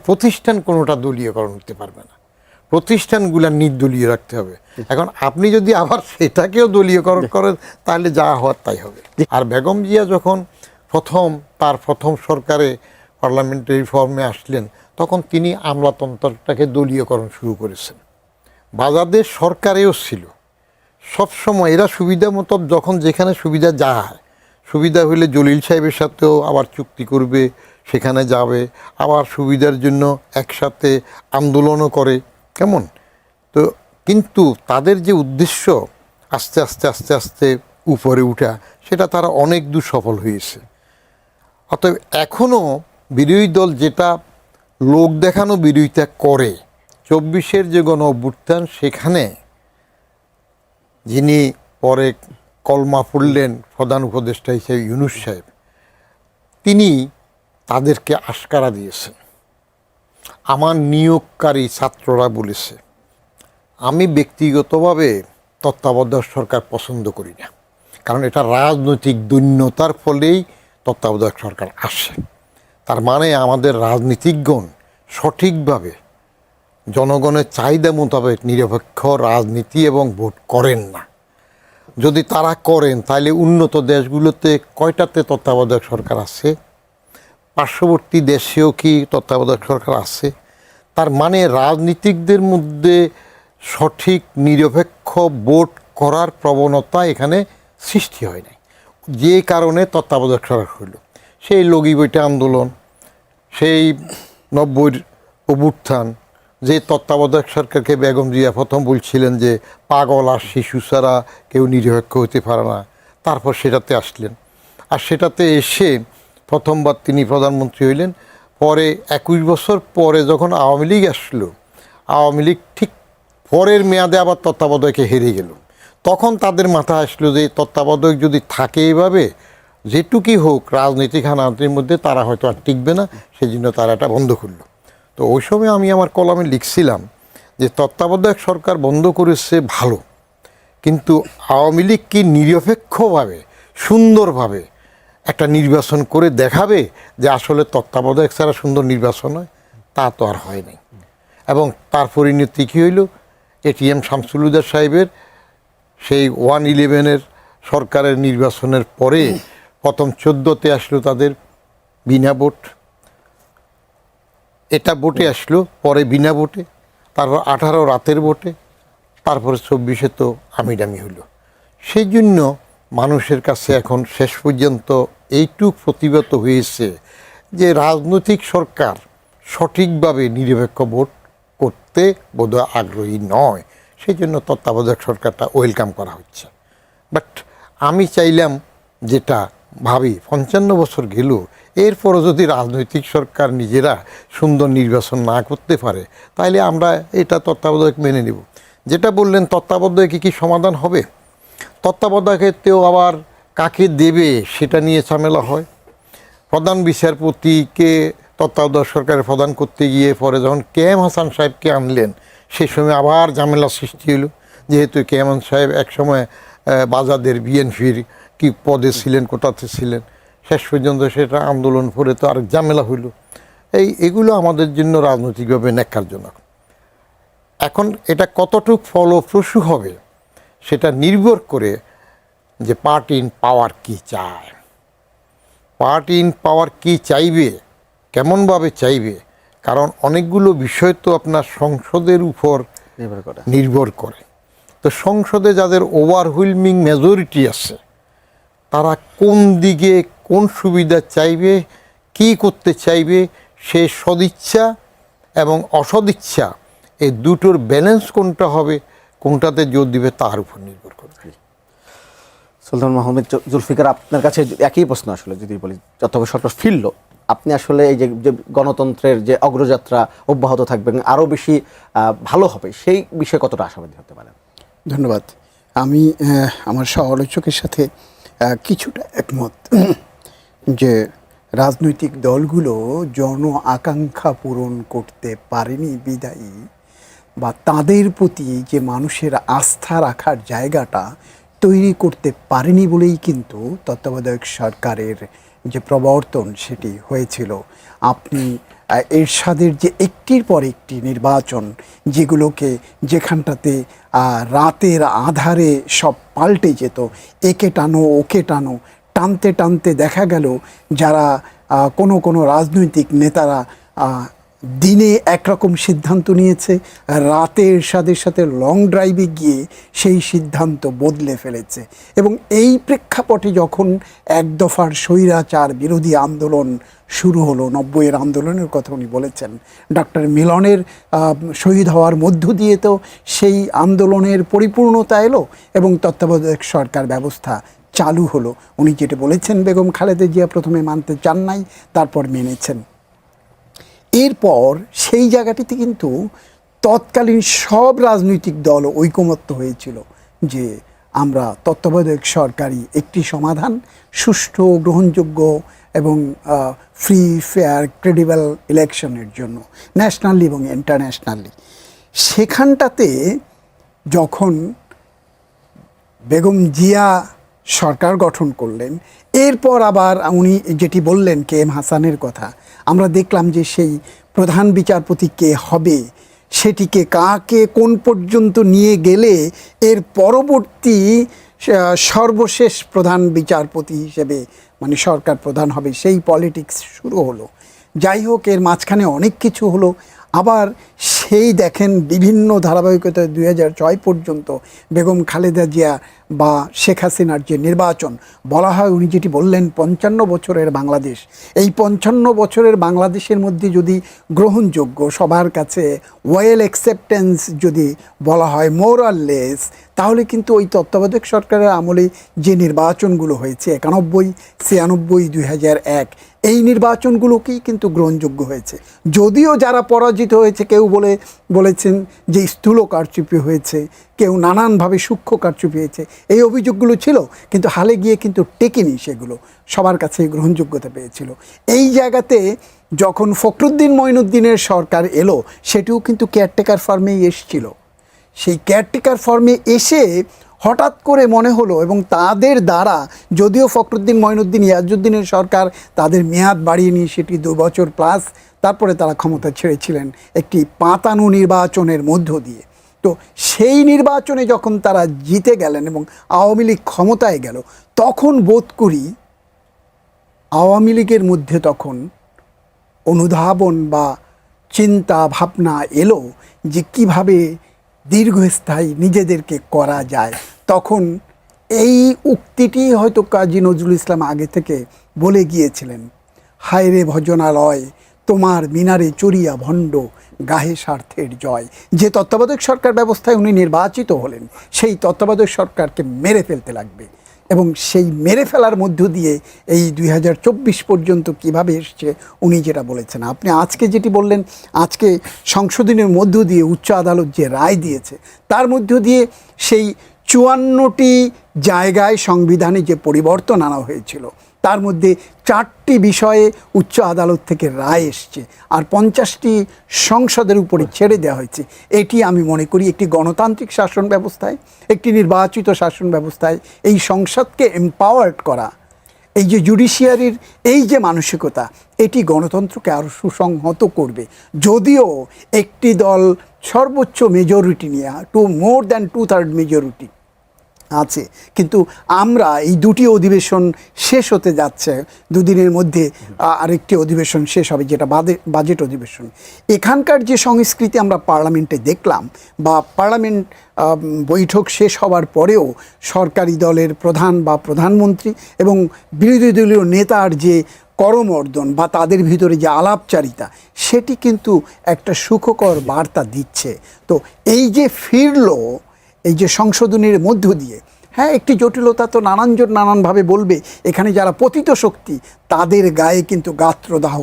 প্রতিষ্ঠান কোনোটা দলীয়করণ হতে পারবে না, প্রতিষ্ঠানগুলো নির্দলীয় রাখতে হবে। এখন আপনি যদি আবার সেটাকেও দলীয়করণ করেন তাহলে যা হওয়ার তাই হবে। আর বেগম জিয়া যখন তার প্রথম সরকারে পার্লামেন্টারি ফর্মে আসলেন, তখন তিনি আমলাতন্ত্রটাকে দলীয়করণ শুরু করেছেন। বাজাদের সরকারেও ছিল সবসময় এরা সুবিধা মতো, যখন যেখানে সুবিধা যায়, সুবিধা হলে জলিল সাহেবের সাথেও আবার চুক্তি করবে, সেখানে যাবে, আবার সুবিধার জন্য একসাথে আন্দোলনও করে, কেমন তো। কিন্তু তাদের যে উদ্দেশ্য আস্তে আস্তে আস্তে আস্তে উপরে উঠা, সেটা তারা অনেক দূর সফল হয়েছে। অতএব এখনও বিরোধী দল যেটা লোক দেখানো বিরোধিতা করে, 24-এর যে গণ অভ্যুত্থান, সেখানে যিনি পরে কলমা পড়লেন প্রধান উপদেষ্টা হিসেবে ইউনূস সাহেব, তিনি তাদেরকে আশকারা দিয়েছেন। আমার নিয়োগকারী ছাত্ররা বলেছে, আমি ব্যক্তিগতভাবে তত্ত্বাবধায়ক সরকার পছন্দ করি না, কারণ এটা রাজনৈতিক দৈন্যতার ফলেই তত্ত্বাবধায়ক সরকার আসে। তার মানে আমাদের রাজনীতিকগণ সঠিকভাবে জনগণের চাহিদা মোতাবেক নিরপেক্ষ রাজনীতি এবং ভোট করেন না। যদি তারা করেন তাহলে উন্নত দেশগুলোতে কয়টাতে তত্ত্বাবধায়ক সরকার আছে? পার্শ্ববর্তী দেশেও কি তত্ত্বাবধায়ক সরকার আছে? তার মানে রাজনীতিকদের মধ্যে সঠিক নিরপেক্ষ ভোট করার প্রবণতা এখানে সৃষ্টি হয় নাই, যে কারণে তত্ত্বাবধায়ক সরকার হইল। সেই লগি বইটা আন্দোলন, সেই 90-র অভ্যুত্থান, যে তত্ত্বাবধায়ক সরকারকে বেগম জিয়া প্রথম বলছিলেন যে পাগল আর শিশু ছাড়া কেউ নিরপেক্ষ হতে পারে না, তারপর সেটাতে আসলেন। আর সেটাতে এসে প্রথমবার তিনি প্রধানমন্ত্রী হইলেন। পরে 21 বছর পরে যখন আওয়ামী লীগ আসলো, আওয়ামী লীগ ঠিক পরের মেয়াদে আবার তত্ত্বাবধায়কে হেরে গেল। তখন তাদের মাথায় আসলো যে তত্ত্বাবধায়ক যদি থাকে এইভাবে, যেটুকুই হোক রাজনৈতিক হানাহানির মধ্যে তারা হয়তো আর টিকবে না, সেই জন্য তারা এটা বন্ধ করলো। তো ওই সময় আমি আমার কলামে লিখছিলাম যে তত্ত্বাবধায়ক সরকার বন্ধ করেছে ভালো, কিন্তু আওয়ামী লীগ কি নিরপেক্ষভাবে সুন্দরভাবে একটা নির্বাচন করে দেখাবে যে আসলে তত্ত্বাবধায়ক ছাড়া সুন্দর নির্বাচন হয়? তা তো আর হয় নাই। এবং তার পরিণতি কী হইল? এটিএম শামসুল হুদা সাহেবের সেই 111-এর সরকারের নির্বাচনের পরে প্রথম 14তে আসলো তাদের বিনা ভোট, এটা ভোটে আসলো, পরে বিনা ভোটে, তারপর 18 রাতের ভোটে, তারপরে 24-এ তো আমিডামি হলো। সেই জন্য মানুষের কাছে এখন শেষ পর্যন্ত এইটুক প্রতিবাদ হয়েছে যে রাজনৈতিক সরকার সঠিকভাবে নিরপেক্ষ ভোট করতে বোধহয় আগ্রহী নয়, সেই জন্য তত্ত্বাবধায়ক সরকারটা ওয়েলকাম করা হচ্ছে। বাট আমি চাইলাম, যেটা ভাবি 55 বছর গেল, এরপরও যদি রাজনৈতিক সরকার নিজেরা সুন্দর নির্বাচন না করতে পারে, তাহলে আমরা এটা তত্ত্বাবধায়ক মেনে নেব। যেটা বললেন তত্ত্বাবধায়কে কি সমাধান হবে? তত্ত্বাবধায়কেতেও আবার কাকে দেবে সেটা নিয়ে ঝামেলা হয়। প্রধান বিচারপতিকে তত্ত্বাবধায়ক সরকারের প্রধান করতে গিয়ে পরে যখন কেএম হাসান সাহেবকে আনলেন, সেই সময় আবার ঝামেলা সৃষ্টি হলো, যেহেতু কেএম হাসান সাহেব একসময় বাজাদের বিএনপির কি পদে ছিলেন, কোটাতে ছিলেন, শেষ পর্যন্ত সেটা আন্দোলন করে তো আর ঝামেলা হইল। এগুলো আমাদের জন্য রাজনৈতিকভাবে ন্যাক্কারজনক। এখন এটা কতটুকু ফলপ্রসূ হবে সেটা নির্ভর করে যে পার্টি ইন পাওয়ার কী চায়, পার্টি ইন পাওয়ার কী চাইবে, কেমনভাবে চাইবে। কারণ অনেকগুলো বিষয় তো আপনার সংসদের উপর নির্ভর করে। তো সংসদে যাদের ওভারহুইলমিং মেজরিটি আছে, তারা কোন দিকে কোন সুবিধা চাইবে, কি করতে চাইবে, সে সদিচ্ছা এবং অসদিচ্ছা এই দুটোর ব্যালেন্স কোনটা হবে, কোনটাতে জোর দিবে, তার উপর নির্ভর করবে। সুলতান মাহমুদ জুলফিকার, আপনার কাছে একই প্রশ্ন আসলে যদি বলি, যতক্ষণ সরকার ফিরল, আপনি আসলে এই যে গণতন্ত্রের যে অগ্রযাত্রা অব্যাহত থাকবে, আরও বেশি ভালো হবে, সেই বিষয়ে কতটা আশাবাদী হতে পারেন? ধন্যবাদ। আমি আমার সহ-আলোচকের সাথে কিছুটা একমত যে রাজনৈতিক দলগুলো জন আকাঙ্ক্ষা পূরণ করতে পারেনি বিদায়ী, বা তাদের প্রতি যে মানুষের আস্থা রাখার জায়গাটা তৈরি করতে পারেনি বলেই কিন্তু তত্ত্বাবধায়ক সরকারের যে প্রবর্তন সেটি হয়েছিল। আপনি এরশাদের যে একটির পর একটি নির্বাচন, যেখানটাতে রাতের আধারে সব পাল্টে যেত, একে টানো ওকে টানো, টানতে টানতে দেখা গেল যারা কোনো রাজনৈতিক নেতারা দিনে একরকম সিদ্ধান্ত নিয়েছে, রাতে এরশাদের সাথে লং ড্রাইভে গিয়ে সেই সিদ্ধান্ত বদলে ফেলেছে। এবং এই প্রেক্ষাপটে যখন এক দফার স্বৈরাচার বিরোধী আন্দোলন শুরু হলো, 90-এর আন্দোলনের কথা উনি বলেছেন, ডক্টর মিলনের শহীদ হওয়ার মধ্য দিয়ে তো সেই আন্দোলনের পরিপূর্ণতা এলো এবং তত্ত্বাবধায়ক সরকার ব্যবস্থা চালু হলো। উনি যেটা বলেছেন, বেগম খালেদা জিয়া প্রথমে মানতে চান নাই, তারপর মেনেছেন। এরপর সেই জায়গাটিতে কিন্তু তৎকালীন সব রাজনৈতিক দল ঐকমত্য হয়েছিল যে আমরা তত্ত্বাবধায়ক সরকারি একটি সমাধান, সুষ্ঠু, গ্রহণযোগ্য এবং ফ্রি, ফেয়ার, ক্রেডিবল ইলেকশনের জন্য, ন্যাশনালি এবং ইন্টারন্যাশনালি। সেখানটাতে যখন বেগম জিয়া সরকার গঠন করলেন, এরপর আবার উনি যেটি বললেন কে এম হাসানের কথা, আমরা দেখলাম যে সেই প্রধান বিচারপতি কে হবে, সেটিকে কাকে কোন পর্যন্ত নিয়ে গেলে এর পরবর্তী সর্বশেষ প্রধান বিচারপতি হিসেবে মানে সরকার প্রধান হবে, সেই পলিটিক্স শুরু হলো। যাই হোক, এর মাঝখানে অনেক কিছু হলো। আবার সেই দেখেন বিভিন্ন ধারাবাহিকতায় 2006 পর্যন্ত বেগম খালেদা জিয়া বা শেখ হাসিনার যে নির্বাচন বলা হয়, উনি যেটি বললেন 55 বছরের বাংলাদেশ, এই 55 বছরের বাংলাদেশের মধ্যে যদি গ্রহণযোগ্য, সবার কাছে ওয়েল অ্যাকসেপ্টেন্স যদি বলা হয় মোর আর লেস, তাহলে কিন্তু ওই তত্ত্বাবধায়ক সরকারের আমলে যে নির্বাচনগুলো হয়েছে 91, 96, 2001, এই নির্বাচনগুলোকেই কিন্তু গ্রহণযোগ্য হয়েছে। যদিও যারা পরাজিত হয়েছে কেউ বলেছেন যে স্থূল কারচুপি হয়েছে, কেউ নানানভাবে সূক্ষ্ম কারচুপি হয়েছে, এই অভিযোগগুলো ছিল, কিন্তু হালে গিয়ে কিন্তু টেকেনি, সেগুলো সবার কাছে গ্রহণযোগ্যতা পেয়েছিল। এই জায়গাতে যখন ফখরুদ্দিন মঈনুদ্দিনের সরকার এলো, সেটিও কিন্তু কেয়ারটেকার ফর্মেই এসেছিল। সেই কেয়ারটেকার ফর্মে এসে হঠাৎ করে মনে হলো, এবং তাদের দ্বারা যদিও ফখরুদ্দিন মঈনুদ্দিন ইয়াজউদ্দিনের সরকার তাদের মেয়াদ বাড়িয়ে নিয়ে সেটি 2 বছর প্লাস, তারপরে তারা ক্ষমতা ছেড়েছিলেন একটি পাতানো নির্বাচনের মধ্য দিয়ে। তো সেই নির্বাচনে যখন তারা জিতে গেলেন এবং আওয়ামী লীগ ক্ষমতায় গেল, তখন বোধ করি আওয়ামী লীগের মধ্যে তখন অনুধাবন বা চিন্তা ভাবনা এলো যে কিভাবে দীর্ঘস্থায়ী নিজেদেরকে করা যায়। তখন এই উক্তিটি হয়তো কাজী নজরুল ইসলাম আগে থেকে বলে গিয়েছিলেন, হায় রে ভজনালয় তোমার মিনারে চড়িয়া ভণ্ড গাহে স্বার্থের জয়। যে তত্ত্বাবধায়ক সরকার ব্যবস্থায় উনি নির্বাচিত হলেন, সেই তত্ত্বাবধায়ক সরকারকে মেরে ফেলতে লাগবে, এবং সেই মেরে ফেলার মধ্য দিয়ে এই 2024 পর্যন্ত কিভাবে এসছে উনি যেটা বলেছেন। আপনি আজকে যেটি বললেন, আজকে সংশোধনের মধ্য দিয়ে উচ্চ আদালত যে রায় দিয়েছে, তার মধ্য দিয়ে সেই 54টি জায়গায় সংবিধানে যে পরিবর্তন আনা হয়েছিল, তার মধ্যে 4টি বিষয়ে উচ্চ আদালত থেকে রায় এসছে, আর 50টি সংসদের উপরে ছেড়ে দেওয়া হয়েছে। এটি আমি মনে করি একটি গণতান্ত্রিক শাসন ব্যবস্থায়, একটি নির্বাচিত শাসন ব্যবস্থায় এই সংসদকে এম্পাওয়ার্ড করা, এই যে জুডিশিয়ারির এই যে মানসিকতা, এটি গণতন্ত্রকে আরও সুসংহত করবে। যদিও একটি দল সর্বোচ্চ মেজরিটি নিয়ে, মোর দ্যান 2/3 মেজরিটি আছে, কিন্তু আমরা এই 2টি অধিবেশন শেষ হতে যাচ্ছে, 2 দিনের মধ্যে আরেকটি অধিবেশন শেষ হবে, যেটা বাজেট অধিবেশন। এখানকার যে সংস্কৃতি আমরা পার্লামেন্টে দেখলাম, বা পার্লামেন্ট বৈঠক শেষ হওয়ার পরেও সরকারি দলের প্রধান বা প্রধানমন্ত্রী এবং বিরোধী দলীয় নেতার যে করমর্দন বা তাদের ভিতরে যে আলাপচারিতা, সেটি কিন্তু একটা সুখকর বার্তা দিচ্ছে। তো এই যে ফিরলো এই যে সংশোধনের মধ্য দিয়ে, হ্যাঁ, একটি জটিলতা তো নানানজন নানানভাবে বলবে, এখানে যারা পতিত শক্তি তাদের গায়ে কিন্তু গাত্রদাহ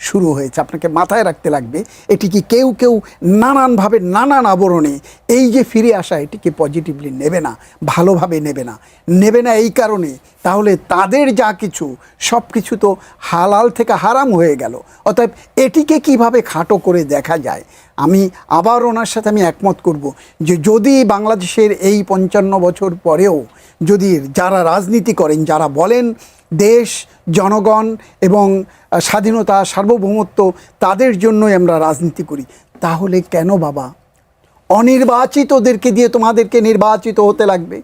শুরু হয়েছে। আপনাকে মাথায় রাখতে লাগবে, এটিকে কেউ কেউ নানানভাবে নানান আবরণে এই যে ফিরে আসা, এটিকে পজিটিভলি নেবে না, ভালোভাবে নেবে না এই কারণে, তাহলে তাদের যা কিছু সব কিছু তো হালাল থেকে হারাম হয়ে গেল। অতএব এটিকে কিভাবে খাটো করে দেখা যায়, আমি আবার ওনার সাথে আমি একমত করব যে যদি বাংলাদেশের এই 55 বছর পরেও যদি যারা রাজনীতি করেন, যারা বলেন দেশ, জনগণ এবং স্বাধীনতা, সার্বভৌমত্ব তাদের জন্যই আমরা রাজনীতি করি, তাহলে কেন বাবা অনির্বাচিতদেরকে দিয়ে তোমাদেরকে নির্বাচিত হতে লাগবে?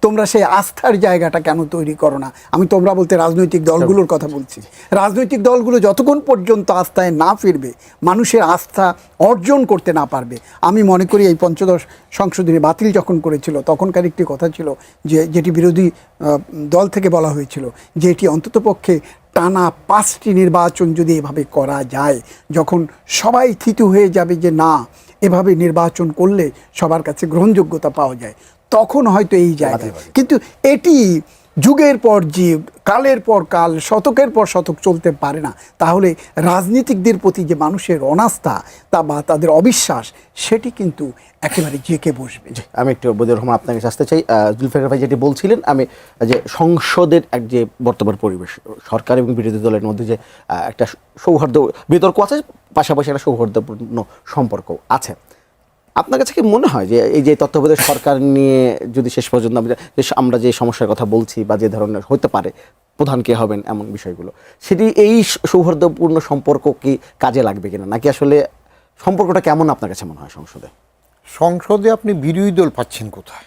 তোমরা সেই আস্থার জায়গাটা কেন তৈরি করো না? আমি তোমরা বলতে রাজনৈতিক দলগুলোর কথা বলছি। রাজনৈতিক দলগুলো যতক্ষণ পর্যন্ত আস্থায় না ফিরবে, মানুষের আস্থা অর্জন করতে না পারবে। আমি মনে করি এই পঞ্চদশ সংশোধনী বাতিল যখন করেছিল তখনকার একটি কথা ছিল যে, যেটি বিরোধী দল থেকে বলা হয়েছিল যে এটি অন্ততপক্ষে টানা 5টি নির্বাচন যদি এভাবে করা যায়, যখন সবাই থিতু হয়ে যাবে যে না, এভাবে নির্বাচন করলে সবার কাছে গ্রহণযোগ্যতা পাওয়া যায়, তখন হয়তো এই জায়গায়। কিন্তু এটি যুগের পর যুগ, কালের পর কাল, শতকের পর শতক চলতে পারে না। তাহলে রাজনীতিকদের প্রতি যে মানুষের অনাস্থা তা বা তাদের অবিশ্বাস, সেটি কিন্তু একেবারে জেঁকে বসবে। আমি একটু বদিউর রহমান আপনাকে আসতে চাই। জুলফিকার ভাই যেটি বলছিলেন, আমি যে সংসদের এক যে বর্তমান পরিবেশ, সরকার এবং বিরোধী দলের মধ্যে যে একটা সৌহার্দ্য বিতর্ক আছে, পাশাপাশি একটা সৌহার্দ্যপূর্ণ সম্পর্ক আছে, আপনার কাছে কি মনে হয় যে এই যে তত্ত্বাবধায়ক সরকার নিয়ে যদি শেষ পর্যন্ত আমরা যে সমস্যার কথা বলছি বা যে ধরনের হতে পারে, প্রধান কে হবেন এমন বিষয়গুলো, সেটি এই সৌহার্দ্যপূর্ণ সম্পর্ক কি কাজে লাগবে কিনা, নাকি আসলে সম্পর্কটা কেমন আপনার কাছে মনে হয় সংসদে? সংসদে আপনি বিরোধী দল পাচ্ছেন কোথায়?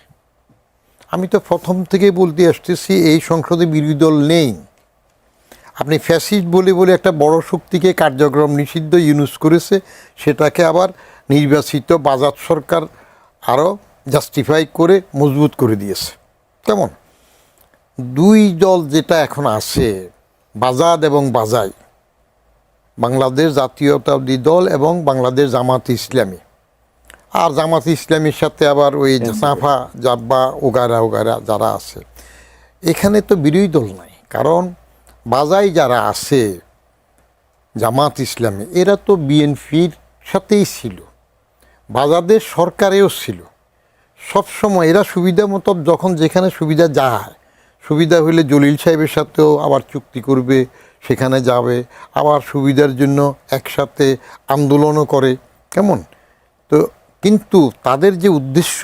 আমি তো প্রথম থেকে বলতে আসতেছি এই সংসদে বিরোধী দল নেই। আপনি ফ্যাসিস্ট বলে বলে একটা বড় শক্তিকে কার্যক্রম নিষিদ্ধ ইউনুস করেছে, সেটাকে আবার নির্বাচিত বাজাজ সরকার আরও জাস্টিফাই করে মজবুত করে দিয়েছে। কেমন দুই দল যেটা এখন আছে, বাজাদ এবং বাজাই, বাংলাদেশ জাতীয়তাবাদী দল এবং বাংলাদেশ জামাত ইসলামী, আর জামাত ইসলামীর সাথে আবার ওই সাফা জাব্বা ওগারা ওগারা যারা আছে, এখানে তো বিরোধী দল নাই। কারণ বাজাই যারা আছে জামাত ইসলামী, এরা তো বিএনপির সাথেই ছিল, বাজাদের সরকারেও ছিল সবসময়। এরা সুবিধা মতো যখন যেখানে সুবিধা যায়, সুবিধা হলে জলিল সাহেবের সাথেও আবার চুক্তি করবে, সেখানে যাবে, আবার সুবিধার জন্য একসাথে আন্দোলনও করে। কেমন তো, কিন্তু তাদের যে উদ্দেশ্য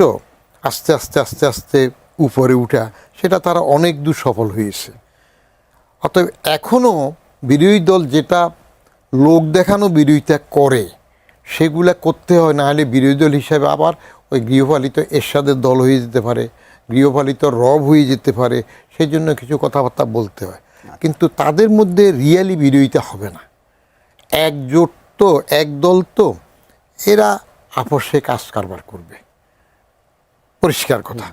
আস্তে আস্তে আস্তে আস্তে উপরে উঠা, সেটা তারা অনেক দূর সফল হয়েছে। অতএব এখনও বিরোধী দল যেটা লোক দেখানো বিরোধিতা করে, সেগুলা করতে হয়, না হলে বিরোধী দল হিসাবে আবার ওই গৃহপালিত এরশাদের দল হয়ে যেতে পারে, গৃহপালিত রব হয়ে যেতে পারে। সেই জন্য কিছু কথাবার্তা বলতে হয়, কিন্তু তাদের মধ্যে রিয়েলি বিরোধিতা হবে না। একজোট তো, এক দল তো, এরা আপসে কাজ কারবার করবে, পরিষ্কার কথা।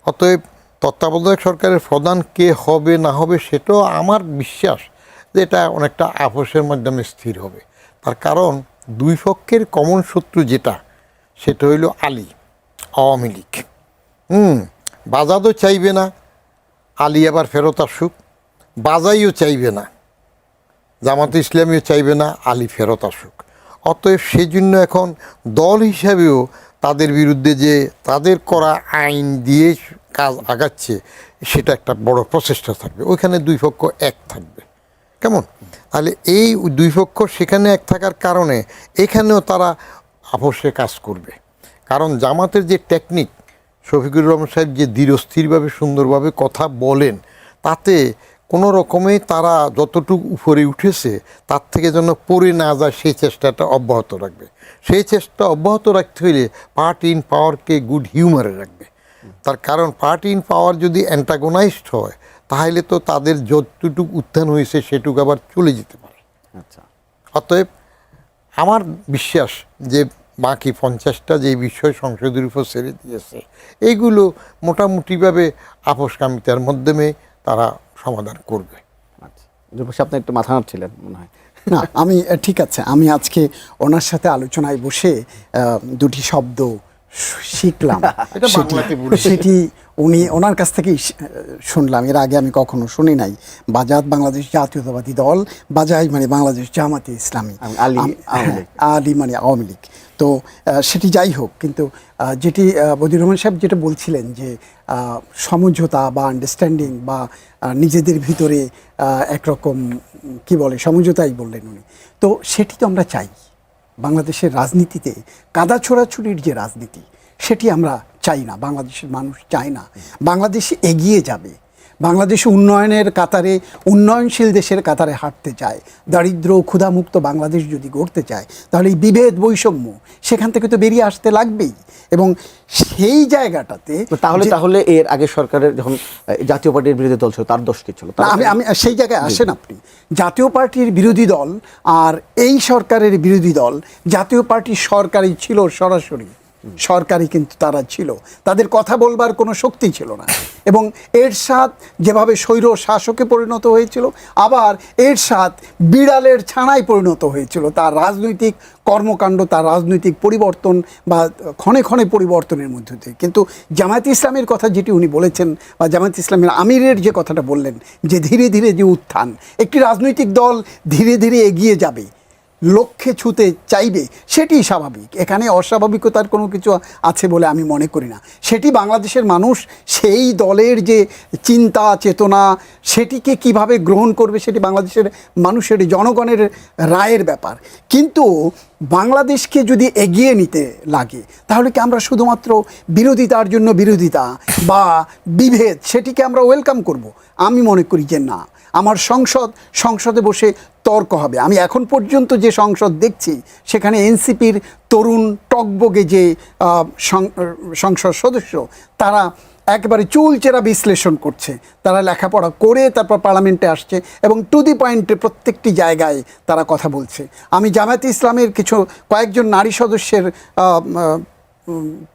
অতএব তত্ত্বাবধায়ক সরকারের প্রধান কে হবে না হবে, সেটাও আমার বিশ্বাস যে এটা অনেকটা আপসের মাধ্যমে স্থির হবে। তার কারণ দুই পক্ষের কমন শত্রু যেটা, সেটা হইল আলী, আওয়ামী লীগ। বাজাদও চাইবে না আলী আবার ফেরত আসুক, বাজাইও চাইবে না, জামাত ইসলামীও চাইবে না আলী ফেরত আসুক। অতএব সেজন্য এখন দল হিসাবেও তাদের বিরুদ্ধে যে তাদের করা আইন দিয়ে কাজ আগাচ্ছে, সেটা একটা বড় প্রচেষ্টা থাকবে। ওইখানে দুই পক্ষ এক থাকবে। কেমন তাহলে এই দুই পক্ষ সেখানে এক থাকার কারণে এখানেও তারা আপসে কাজ করবে। কারণ জামাতের যে টেকনিক, শফিকুর রহমান সাহেব যে ধীরস্থিরভাবে সুন্দরভাবে কথা বলেন, তাতে কোনো রকমে তারা যতটুকু উপরে উঠেছে তার থেকে যেন পড়ে না যায়, সেই চেষ্টাটা অব্যাহত রাখবে। সেই চেষ্টা অব্যাহত রাখতে হইলে পার্টি ইন পাওয়ারকে গুড হিউমারে রাখবে। তার কারণ পার্টি ইন পাওয়ার যদি অ্যান্টাগোনাইজড হয়, তাহলে তো তাদের যতটুকু উত্থান হয়েছে সেটুকু আবার চলে যেতে পারে। আচ্ছা, অতএব আমার বিশ্বাস যে বাকি 50টা যে বিষয় সংসদের উপর ছেড়ে দিয়েছে, এইগুলো মোটামুটিভাবে আপোষকামিতার মাধ্যমে তারা সমাধান করবে। আচ্ছা, আপনি একটু মাথা নাড়ছিলেন মনে হয়। না, আমি ঠিক আছে, আমি আজকে ওনার সাথে আলোচনায় বসে দুটি শব্দ শিখলাম। এটা বাংলাতে বলি। সেটি ওনার কাছ থেকেই শুনলাম, এর আগে আমি কখনো শুনি নাই। বাজাদ বাংলাদেশ জাতীয়তাবাদী দল, বাজাই মানে বাংলাদেশ জামাতে ইসলামী, আলী মানে আওয়ামী লীগ। তো সেটি যাই হোক, কিন্তু যেটি বদিউর রহমান সাহেব যেটা বলছিলেন যে সমঝোতা বা আন্ডারস্ট্যান্ডিং বা নিজেদের ভিতরে একরকম কি বলে সমঝোতাই বললেন উনি, তো সেটি তো আমরা চাই। বাংলাদেশের রাজনীতিতে কাদা ছোড়াছুড়ির যে রাজনীতি, সেটি আমরা চাই না, বাংলাদেশের মানুষ চায় না। বাংলাদেশ এগিয়ে যাবে, বাংলাদেশ উন্নয়নের কাতারে, উন্নয়নশীল দেশের কাতারে হাঁটতে চায়, দারিদ্র ক্ষুধামুক্ত বাংলাদেশ যদি গড়তে চায়, তাহলে এই বিভেদ বৈষম্য সেখান থেকে তো বেরিয়ে আসতে লাগবেই। এবং সেই জায়গাটাতে তাহলে এর আগে সরকারের যখন জাতীয় পার্টির বিরোধী দল ছিল তার দোষ কি ছিল? আমি আমি সেই জায়গায় আসেন আপনি। জাতীয় পার্টির বিরোধী দল আর এই সরকারের বিরোধী দল, জাতীয় পার্টির সরকারই ছিল, সরাসরি সরকারি কিন্তু তারা ছিল, তাদের কথা বলবার কোনো শক্তি ছিল না। এবং এরশাদ যেভাবে স্বৈর শাসকে পরিণত হয়েছিল, আবার এরশাদ বিড়ালের ছানায় পরিণত হয়েছিল। তার রাজনৈতিক কর্মকাণ্ড, তার রাজনৈতিক পরিবর্তন বা ক্ষণে ক্ষণে পরিবর্তনের মধ্য দিয়ে। কিন্তু জামায়াতে ইসলামের কথা যেটি উনি বলেছেন, বা জামায়াতে ইসলামের আমিরের যে কথাটা বললেন, যে ধীরে ধীরে যে উত্থান, একটি রাজনৈতিক দল ধীরে ধীরে এগিয়ে যাবে, লক্ষ্যে ছুতে চাইবে, সেটি স্বাভাবিক। এখানে অস্বাভাবিকতার কোনো কিছু আছে বলে আমি মনে করি না। সেটি বাংলাদেশের মানুষ সেই দলের যে চিন্তা চেতনা, সেটিকে কিভাবে গ্রহণ করবে, সেটি বাংলাদেশের মানুষের, জনগণের রায়ের ব্যাপার। কিন্তু বাংলাদেশকে যদি এগিয়ে নিতে লাগে, তাহলে কি আমরা শুধুমাত্র বিরোধিতার জন্য বিরোধিতা বা বিভেদ সেটিকে আমরা ওয়েলকাম করব? আমি মনে করি যে না। আমার সংসদে বসে তর্ক হবে। আমি এখন পর্যন্ত যে সংসদ দেখছি, সেখানে এনসিপির তরুণ টকবগে যে সংসদ সদস্য, তারা একেবারে চুলচেরা বিশ্লেষণ করছে। তারা লেখাপড়া করে তারপর পার্লামেন্টে আসছে এবং টু দি পয়েন্টে প্রত্যেকটি জায়গায় তারা কথা বলছে। আমি জামায়াতে ইসলামের কয়েকজন নারী সদস্যের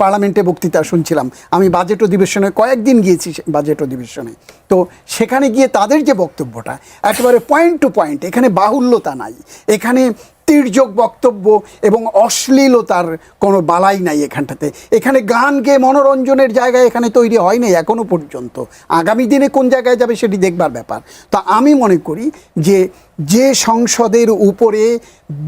পার্লামেন্টে বক্তৃতা শুনছিলাম। আমি বাজেট অধিবেশনে কয়েকদিন গিয়েছি, বাজেট অধিবেশনে। তো সেখানে গিয়ে তাদের যে বক্তব্যটা একেবারে পয়েন্ট টু পয়েন্ট, এখানে বাহুল্যতা নাই, এখানে তির্যক বক্তব্য এবং অশ্লীলতার কোনো বালাই নাই এখানটাতে। এখানে গান গেয়ে মনোরঞ্জনের জায়গায় এখানে তৈরি হয়নি এখনও পর্যন্ত। আগামী দিনে কোন জায়গায় যাবে সেটি দেখবার ব্যাপার। তো আমি মনে করি যে সংসদের উপরে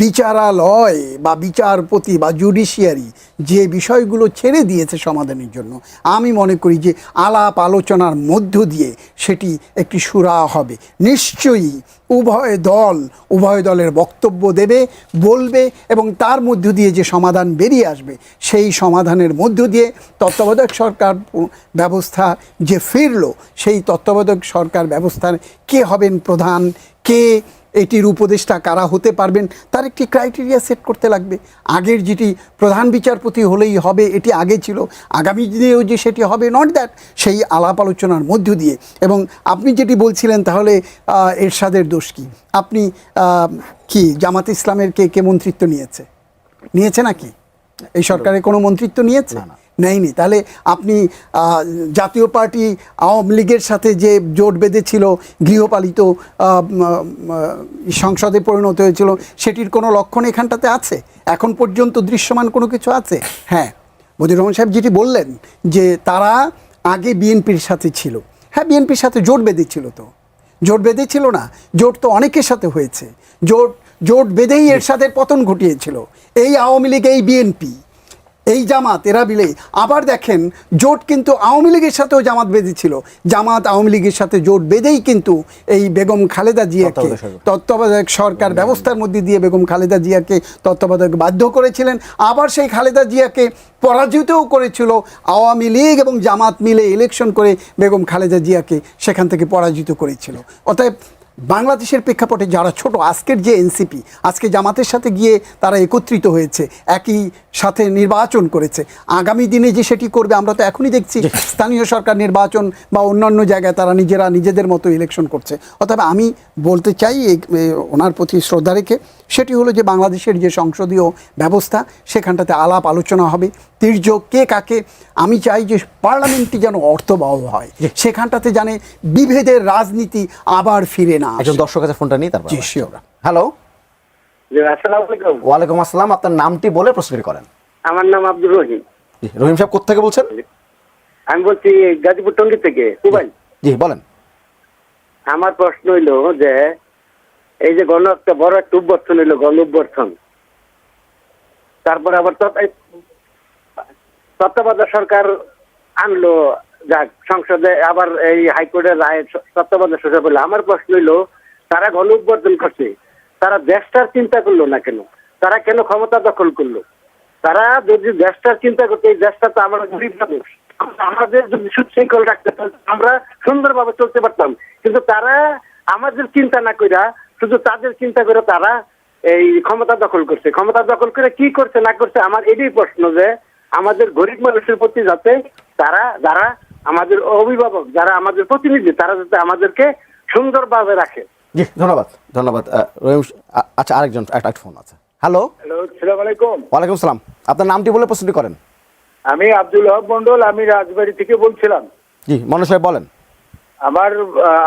বিচারালয় বা বিচারপতি বা জুডিশিয়ারি যে বিষয়গুলো ছেড়ে দিয়েছে সমাধানের জন্য, আমি মনে করি যে আলাপ আলোচনার মধ্য দিয়ে সেটি একটি সুরা হবে। নিশ্চয়ই উভয় দলের বক্তব্য দেবে, বলবে, এবং তার মধ্য দিয়ে যে সমাধান বেরিয়ে আসবে, সেই সমাধানের মধ্য দিয়ে তত্ত্বাবধায়ক সরকার ব্যবস্থা যে ফিরল, সেই তত্ত্বাবধায়ক সরকার ব্যবস্থার কে হবেন প্রধান, কে এটির উপদেষ্টা, কারা হতে পারবেন, তার একটি ক্রাইটেরিয়া সেট করতে লাগবে। আগের যেটি প্রধান বিচারপতি হলেই হবে, এটি আগে ছিল, আগামী দিনেও যে সেটি হবে, নট দ্যাট, সেই আলাপ আলোচনার মধ্য দিয়ে। এবং আপনি যেটি বলছিলেন, তাহলে এরশাদের দোষ কী? আপনি কি জামাতে ইসলামের কে মন্ত্রিত্ব নিয়েছে নাকি? এই সরকারে কোনো মন্ত্রিত্ব নিয়েছে? নেয়নি। তাহলে আপনি জাতীয় পার্টি আওয়ামী লীগের সাথে যে জোট বেঁধেছিল, গৃহপালিত সংসদে পরিণত হয়েছিল, সেটির কোনো লক্ষণ এখানটাতে আছে? এখন পর্যন্ত দৃশ্যমান কোনো কিছু আছে? হ্যাঁ, মজিবুর রহমান সাহেব যেটি বললেন যে তারা আগে বিএনপির সাথে ছিল। হ্যাঁ, বিএনপির সাথে জোট বেঁধেছিল, তো জোট বেঁধেছিল না? জোট তো অনেকের সাথে হয়েছে। জোট বেঁধেই এরশাদের পতন ঘটিয়েছিল এই আওয়ামী লীগ, এই বিএনপি, এই জামাত, এরা মিলে। আবার দেখেন, জোট কিন্তু আওয়ামী লীগের সাথেও জামাত বেঁধেছিল। জামাত আওয়ামী লীগের সাথে জোট বেঁধেই কিন্তু এই বেগম খালেদা জিয়াকে তত্ত্বাবধায়ক সরকার ব্যবস্থার মধ্যে দিয়ে বেগম খালেদা জিয়াকে তত্ত্বাবধায়ক বাধ্য করেছিলেন। আবার সেই খালেদা জিয়াকে পরাজিতও করেছিল আওয়ামী লীগ এবং জামাত মিলে ইলেকশন করে বেগম খালেদা জিয়াকে সেখান থেকে পরাজিত করেছিল। অতএব বাংলাদেশের প্রেক্ষাপটে যারা ছোট, আজকের যে এনসিপি আজকে জামাতের সাথে গিয়ে তারা একত্রিত হয়েছে, একই সাথে নির্বাচন করেছে, আগামী দিনে যে সেটি করবে আমরা তো এখনই দেখছি। স্থানীয় সরকার নির্বাচন বা অন্যান্য জায়গায় তারা নিজেদের মতো ইলেকশন করছে। অতএব আমি বলতে চাই ওনার প্রতি শ্রদ্ধা রেখে, সেটি হলো যে বাংলাদেশের যে সংসদীয় ব্যবস্থা, সেখানটাতে আলাপ আলোচনা হবে, তির্যক কে কাকে। আমি চাই যে পার্লামেন্টটি যেন অর্থবহ হয়, সেখানটাতে জানে বিভেদের রাজনীতি আবার ফিরে না। একজন দর্শক কাছে ফোনটা নিই, তারপর। হ্যালো, আসসালামু আলাইকুম। ওয়ালাইকুম আসসালাম। আপনার নামটি বলে প্রশ্ন করেন। আমার নাম আব্দুর রহিম। রহিম সাহেব কোথা থেকে বলছেন? আমি বলছি গাজীপুর টঙ্গী থেকে। কুবাই। জি বলেন। আমার প্রশ্ন হইলো যে এই যে একটা বড় একটা অভ্যর্থন হইলো, গণ অভ্যর্থন, তারপরে আবার তত্ত্বাবধায়ক সরকার আনলো, যাক সংসদে আবার এই হাইকোর্টের রায় তত্ত্বাবধায়ক সরকার বললো। আমার প্রশ্ন হইলো, তারা গণ অভ্যর্থন করছে, তারা দেশটার চিন্তা করলো না কেন? তারা কেন ক্ষমতা দখল করলো? তারা যদি দেশটার চিন্তা করতে, এই দেশটা তো আমরা গরিব মানুষ, আমাদের যদি সুশৃঙ্খল রাখতে পারতাম, আমরা সুন্দরভাবে চলতে পারতাম। কিন্তু তারা আমাদের চিন্তা না কইরা, শুধু তাদের চিন্তা করে তারা এই ক্ষমতা দখল করছে। ক্ষমতা দখল করে কি করছে না করছে, আমার এটাই প্রশ্ন যে আমাদের গরিব মানুষের প্রতি যাতে যারা আমাদের অভিভাবক, যারা আমাদের প্রতিনিধি, তারা যাতে আমাদেরকে সুন্দরভাবে রাখে। জি ধন্যবাদ ধন্যবাদ রহিম। আচ্ছা আরেকজন একটা ফোন আছে। হ্যালো, হ্যালো, আসসালামু আলাইকুম। ওয়ালাইকুম সালাম। আপনার নামটি বলে প্রশ্নটি করেন। আমি আব্দুল হক মন্ডল, আমি রাজবাড়ী থেকে বলছিলাম। জি মনোজ সাহেব বলেন।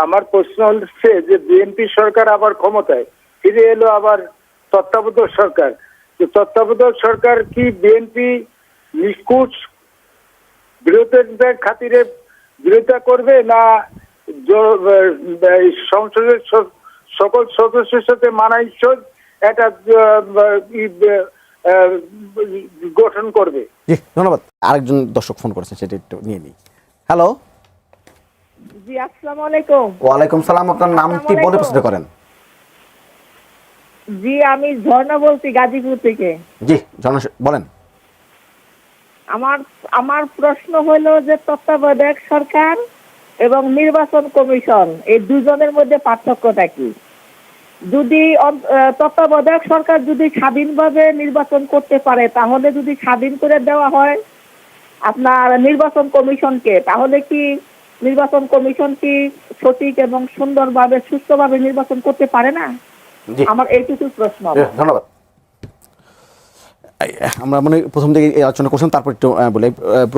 আমার প্রশ্ন হচ্ছে যে বিএনপি সরকার আবার ক্ষমতায় ফিরে এলো, আবার তত্ত্বাবধায়ক সরকার। তত্ত্বাবধায়ক সরকার কি বিএনপি নিষ্কুচ বিরোধিতার খাতিরে বিরোধিতা করবে, না সংসদের সকল সদস্যের সাথে মানানসই একটা গঠন করবে? জি ধন্যবাদ। আরেকজন দর্শক ফোন করেছেন, সেটা একটু নিয়ে নিই। হ্যালো, জি আসসালামু আলাইকুম। ওয়ালাইকুম সালাম। আপনার নামটি বলে প্রশ্ন করেন। জি আমি ঝর্ণা বলছি গাজীপুর থেকে। জি জন বলেন। আমার প্রশ্ন হলো যে তত্ত্বাবধায়ক সরকার এবং নির্বাচন কমিশন এই দুজনের মধ্যে পার্থক্যটা কি? যদি তত্ত্বাবধায়ক সরকার যদি স্বাধীনভাবে নির্বাচন করতে পারে, তাহলে যদি স্বাধীন করে দেওয়া হয় আপনার নির্বাচন কমিশনকে, তাহলে কি নির্বাচন কমিশন কি সঠিক এবং সুন্দরভাবে সুষ্ঠুভাবে নির্বাচন করতে পারে না? জি আমার এইটুকু প্রশ্ন। ধন্যবাদ। আমরা মানে প্রথম থেকে এই আলোচনা করছেন, তারপর একটু বলে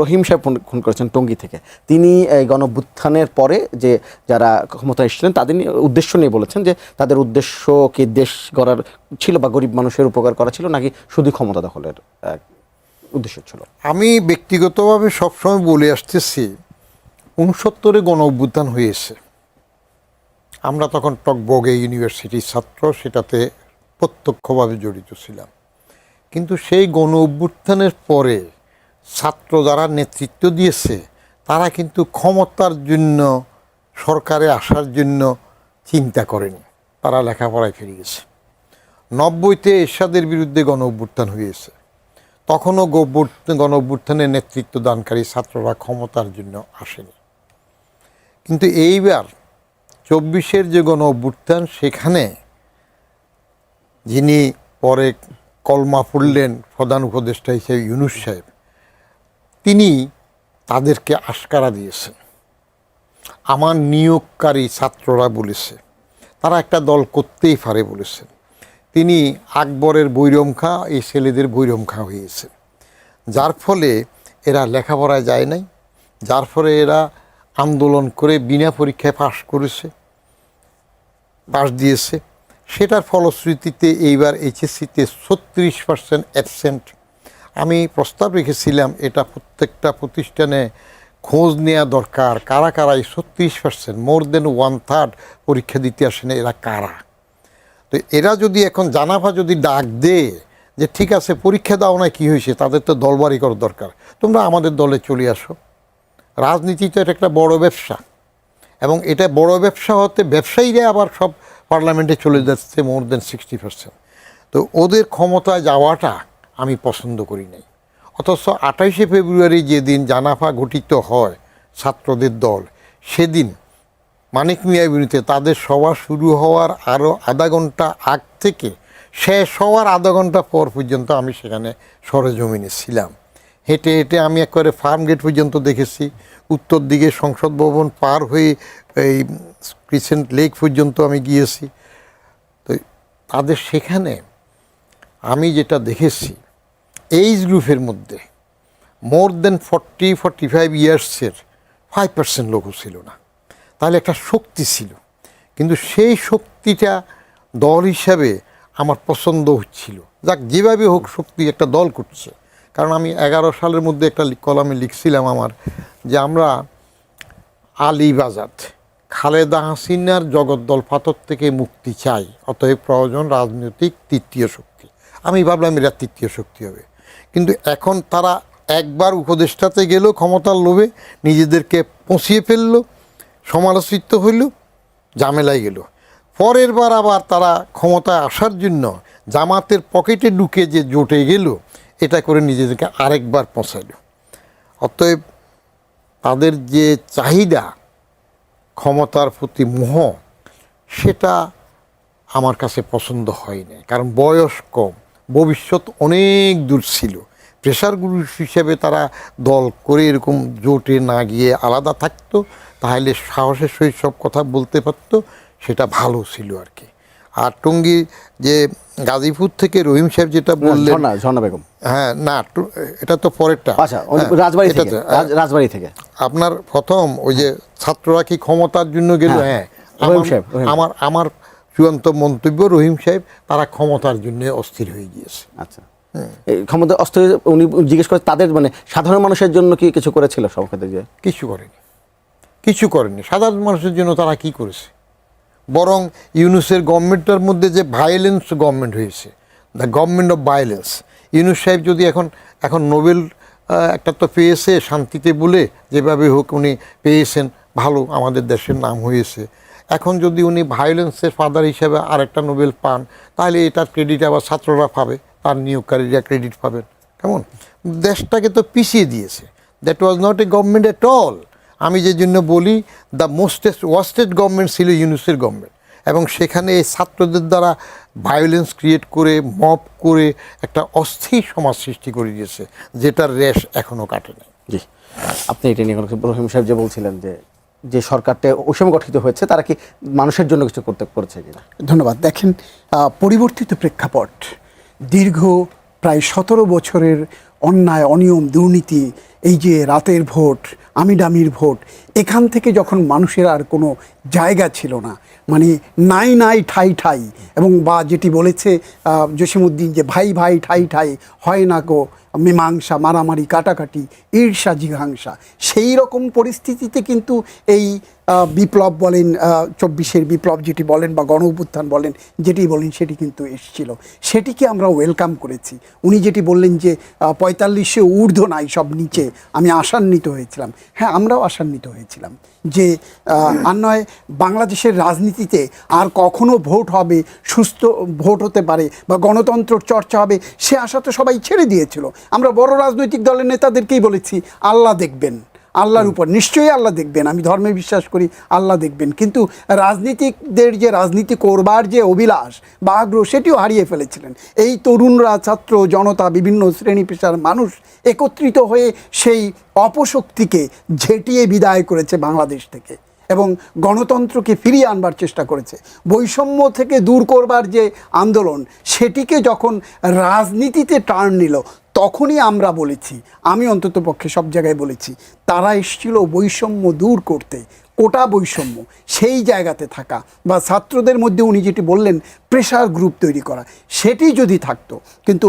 রহিম সাহেব ফোন করেছেন টঙ্গী থেকে। তিনি এই গণঅভ্যুত্থানের পরে যে যারা ক্ষমতায় এসেছিলেন তাদের উদ্দেশ্য নিয়ে বলেছেন যে তাদের উদ্দেশ্য কি দেশ গড়ার ছিল বা গরিব মানুষের উপকার করা ছিল, নাকি শুধু ক্ষমতা দখলের উদ্দেশ্য ছিল? আমি ব্যক্তিগতভাবে সবসময় বলে আসতেছি 69-এ গণ অভ্যুত্থান হয়েছে। আমরা তখন টকবগে ইউনিভার্সিটির ছাত্র, সেটাতে প্রত্যক্ষভাবে জড়িত ছিলাম। কিন্তু সেই গণ অভ্যুত্থানের পরে ছাত্র যারা নেতৃত্ব দিয়েছে, তারা কিন্তু ক্ষমতার জন্য, সরকারে আসার জন্য চিন্তা করেনি। তারা লেখাপড়ায় ফিরে গেছে। 90-তে এরশাদের বিরুদ্ধে গণ অভ্যুত্থান হয়েছে। তখনও গণ অভ্যুত্থানের নেতৃত্ব দানকারী ছাত্ররা ক্ষমতার জন্য আসেনি। কিন্তু এইবার 24-এর যে গণ অভ্যুত্থান, সেখানে যিনি পরে কলমা পড়লেন প্রধান উপদেষ্টা হিসেবে ইউনূস সাহেব, তিনি তাদেরকে আশকারা দিয়েছেন। আমার নিয়োগকারী ছাত্ররা বলেছে তারা একটা দল করতেই পারে বলেছেন। তিনি আকবরের বৈরমখা, এই ছেলেদের বৈরমখা হয়েছে, যার ফলে এরা লেখাপড়ায় যায় নাই, যার ফলে এরা আন্দোলন করে বিনা পরীক্ষায় পাশ দিয়েছে। সেটার ফলশ্রুতিতে এইবার এইচএসসিতে 36% অ্যাবসেন্ট। আমি প্রস্তাব রেখেছিলাম এটা প্রত্যেকটা প্রতিষ্ঠানে খোঁজ নেওয়া দরকার, কারা কারা এই 36%, মোর দেন 1/3 পরীক্ষা দিতে আসে না, এরা কারা? তো এরা যদি এখন জানাফা যদি ডাক দে যে ঠিক আছে পরীক্ষা দাও না, কী হয়েছে, তাদের তো দলবাড়ি করার দরকার, তোমরা আমাদের দলে চলে আসো। রাজনীতি তো এটা একটা বড় ব্যবসা, এবং এটা বড় ব্যবসা হতে ব্যবসায়ীরা আবার সব পার্লামেন্টে চলে যাচ্ছে, মোর দেন 60%। তো ওদের ক্ষমতায় যাওয়াটা আমি পছন্দ করি নাই। অথচ 28শে ফেব্রুয়ারি যেদিন জানাফা গঠিত হয় ছাত্রদের দল, সেদিন মানিক মিয়া বিরুদ্ধে তাদের সভা শুরু হওয়ার আরও আধা ঘন্টা আগ থেকে শেষ হওয়ার আধা ঘন্টা পর পর্যন্ত আমি সেখানে সরেজমিনে ছিলাম। হেঁটে হেঁটে আমি একবারে ফার্ম গেট পর্যন্ত দেখেছি, উত্তর দিকে সংসদ ভবন পার হয়ে এই ক্রিসেন্ট লেক পর্যন্ত আমি গিয়েছি। তো তাদের সেখানে আমি যেটা দেখেছি, এইজ গ্রুপের মধ্যে মোর দেন 40-45 ইয়ার্সের 5% লোকও ছিল না। তাহলে একটা শক্তি ছিল, কিন্তু সেই শক্তিটা দল হিসাবে আমার পছন্দ হচ্ছিল। যাক, যেভাবে হোক শক্তি একটা দল করছে। কারণ আমি 11 সালের মধ্যে একটা কলামে লিখছিলাম আমার, যে আমরা আলীবাজার খালেদা হাসিনার জগদ্দল পাথর থেকে মুক্তি চাই, অতএব প্রয়োজন রাজনৈতিক তৃতীয় শক্তি। আমি ভাবলাম এরা তৃতীয় শক্তি হবে, কিন্তু এখন তারা একবার উপদেষ্টাতে গেল ক্ষমতার লোভে, নিজেদেরকে পৌঁছিয়ে ফেলল, সমালোচিত হইল, ঝামেলায় গেল। পরের বার আবার তারা ক্ষমতায় আসার জন্য জামাতের পকেটে ঢুকে যে জোটে গেল, এটা করে নিজেদেরকে আরেকবার পৌঁছাইল। অতএব তাদের যে চাহিদা, ক্ষমতার প্রতি মোহ, সেটা আমার কাছে পছন্দ হয়নি। কারণ বয়স কম, ভবিষ্যৎ অনেক দূর ছিল। প্রেশার গ্রুপ হিসেবে তারা দল করে এরকম জোটে না গিয়ে আলাদা থাকতো, তাহলে সাহসের সহিত সব কথা বলতে পারতো, সেটা ভালো ছিল আর কি। আর টঙ্গী যে গাজীপুর থেকে রহিম সাহেব যেটা বললেন, ঝর্ণা বেগম, হ্যাঁ না, এটা তো পরেরটা। আচ্ছা, রাজবাড়ি থেকে, রাজবাড়ি থেকে আপনার প্রথম ওই যে ছাত্ররা কি ক্ষমতার জন্য গেল, হ্যাঁ, রহিম সাহেব, আমার চূড়ান্ত মন্তব্য, রহিম সাহেব তারা ক্ষমতার জন্য অস্থির হয়ে গিয়েছে। আচ্ছা, এই ক্ষমতা অস্ত্র উনি জিজ্ঞেস করে তাদের মানে সাধারণ মানুষের জন্য কি কিছু করেছিল সব ক্ষেত্রে? যে কিছু করেনি সাধারণ মানুষের জন্য। তারা কি করেছে? বরং ইউনুসের গভর্নমেন্টের মধ্যে যে ভায়োলেন্স গভর্নমেন্ট হয়েছে, the government of violence, Yunus সাহেব যদি এখন নোবেল একটা তো পেয়েছে শান্তিতে বলে, যেভাবে হোক উনি পেয়েছেন, ভালো, আমাদের দেশের নাম হয়েছে। এখন যদি উনি ভায়োলেন্সের ফাদার হিসেবে আরেকটা নোবেল পান, তাহলে এটার ক্রেডিট আবার ছাত্ররা পাবে, তার নিয়োগকারীরা ক্রেডিট পাবেন। কেমন? দেশটাকে তো পিছিয়ে দিয়েছে। That was not a government at all. আমি যে জন্য বলি, দ্য ওয়ার্স্টেস্ট গভর্নমেন্ট ছিল ইউনুসের গভর্নমেন্ট, এবং সেখানে এই ছাত্রদের দ্বারা ভায়োলেন্স ক্রিয়েট করে, মব করে একটা অস্থির সমাজ সৃষ্টি করে দিয়েছে, যেটার রেশ এখনও কাটেনি। জি, আপনি এটা নিয়ে রহিম সাহেব যে বলছিলেন যে সরকারটা ওই সময় গঠিত হয়েছে, তারা কি মানুষের জন্য কিছু করেছে কিনা? ধন্যবাদ। দেখেন, পরিবর্তিত প্রেক্ষাপট, দীর্ঘ প্রায় 17 বছরের অন্যায়, অনিয়ম, দুর্নীতি, এই যে রাতের ভোট, আমিডামির ভোট, এখান থেকে যখন মানুষের আর কোনো জায়গা ছিল না, মানে নাই নাই ঠাই ঠাই, এবং বা যেটি বলেছে জসিমউদ্দিন যে ভাই ভাই ঠাই ঠাই হয় না গো মীমাংসা, মারামারি, কাটাকাটি, ঈর্ষা, জিঘাংসা, সেই রকম পরিস্থিতিতে কিন্তু এই বিপ্লব বলেন, 24-এর বিপ্লব যেটি বলেন বা গণ অভ্যুত্থান বলেন, যেটি বলেন, সেটি কিন্তু এসেছিল। সেটিকে আমরা ওয়েলকাম করেছি। উনি যেটি বললেন যে 45-এ ঊর্ধ্ব নাই, সব নিচে, আমি আশান্বিত হয়েছিলাম। হ্যাঁ, আমরাও আশান্বিত হয়েছিলাম যে আর নয়, বাংলাদেশের রাজনীতিতে আর কখনো ভোট হবে, সুস্থ ভোট হতে পারে বা গণতন্ত্র চর্চা হবে, সে আশা তো সবাই ছেড়ে দিয়েছিল। আমরা বড় রাজনৈতিক দলের নেতাদেরকেই বলেছি, আল্লাহ দেখবেন, আল্লাহর উপর নিশ্চয়ই আল্লাহ দেখবেন, আমি ধর্মে বিশ্বাস করি, আল্লাহ দেখবেন। কিন্তু রাজনীতিকদের যে রাজনীতি করবার যে অভিলাষ বা আগ্রহ, সেটিও হারিয়ে ফেলেছিলেন। এই তরুণরা, ছাত্র জনতা, বিভিন্ন শ্রেণী পেশার মানুষ একত্রিত হয়ে সেই অপশক্তিকে ঝেঁটিয়ে বিদায় করেছে বাংলাদেশ থেকে, এবং গণতন্ত্রকে ফিরিয়ে আনবার চেষ্টা করেছে। বৈষম্য থেকে দূর করবার যে আন্দোলন, সেটিকে যখন রাজনীতিতে টার্ন নিল, তখনই আমরা বলেছি, আমি অন্তত পক্ষে সব জায়গায় বলেছি, তারা এসেছিল বৈষম্য দূর করতে, কোটা বৈষম্য সেই জায়গাতে থাকা, বা ছাত্রদের মধ্যে উনি যেটি বললেন প্রেশার গ্রুপ তৈরি করা, সেটি যদি থাকতো। কিন্তু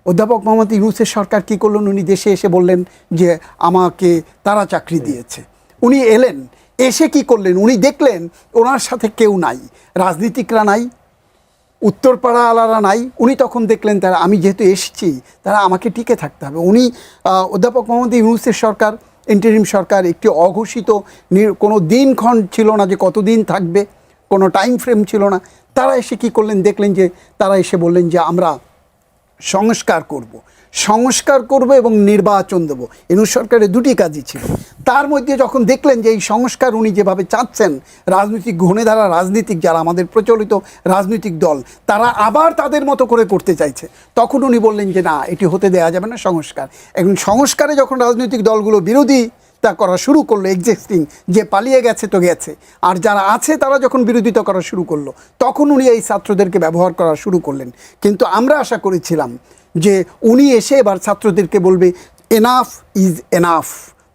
অধ্যাপক মোহাম্মদ ইউনূসের সরকার কী করলেন? উনি দেশে এসে বললেন যে আমাকে তারা চাকরি দিয়েছে। উনি এলেন, এসে কি করলেন? উনি দেখলেন ওনার সাথে কেউ নাই, রাজনীতিকরা নাই, উত্তরপাড়া আলারা নাই। উনি তখন দেখলেন তারা, আমি যেহেতু এসেছি, তারা আমাকে টিকে থাকতে হবে। উনি অধ্যাপক মোহাম্মদ ইউনূসের সরকার, ইন্টারিম সরকার, একটি অঘোষিত কোনো দিনক্ষণ ছিল না যে কতদিন থাকবে, কোনো টাইম ফ্রেম ছিল না। তারা এসে কি করলেন? দেখলেন যে তারা এসে বললেন যে আমরা সংস্কার করব এবং নির্বাচন দেবো। ইউনূস সরকারের দুটি কাজই ছিল। তার মধ্যে যখন দেখলেন যে এই সংস্কার উনি যেভাবে চাচ্ছেন, রাজনৈতিক ঘূর্ণিধারা রাজনীতিক যারা আমাদের প্রচলিত রাজনৈতিক দল, তারা আবার তাদের মতো করে করতে চাইছে, তখন উনি বললেন যে না, এটি হতে দেওয়া যাবে না, সংস্কার। এবং সংস্কারে যখন রাজনৈতিক দলগুলো বিরোধিতা করা শুরু করলো, এক্সিস্টিং যে পালিয়ে গেছে তো গেছে, আর যারা আছে তারা যখন বিরোধিতা করা শুরু করলো, তখন উনি এই ছাত্রদেরকে ব্যবহার করা শুরু করলেন। কিন্তু আমরা আশা করেছিলাম যে উনি এসে এবার ছাত্রদেরকে বলবে, এনাফ ইজ এনাফ,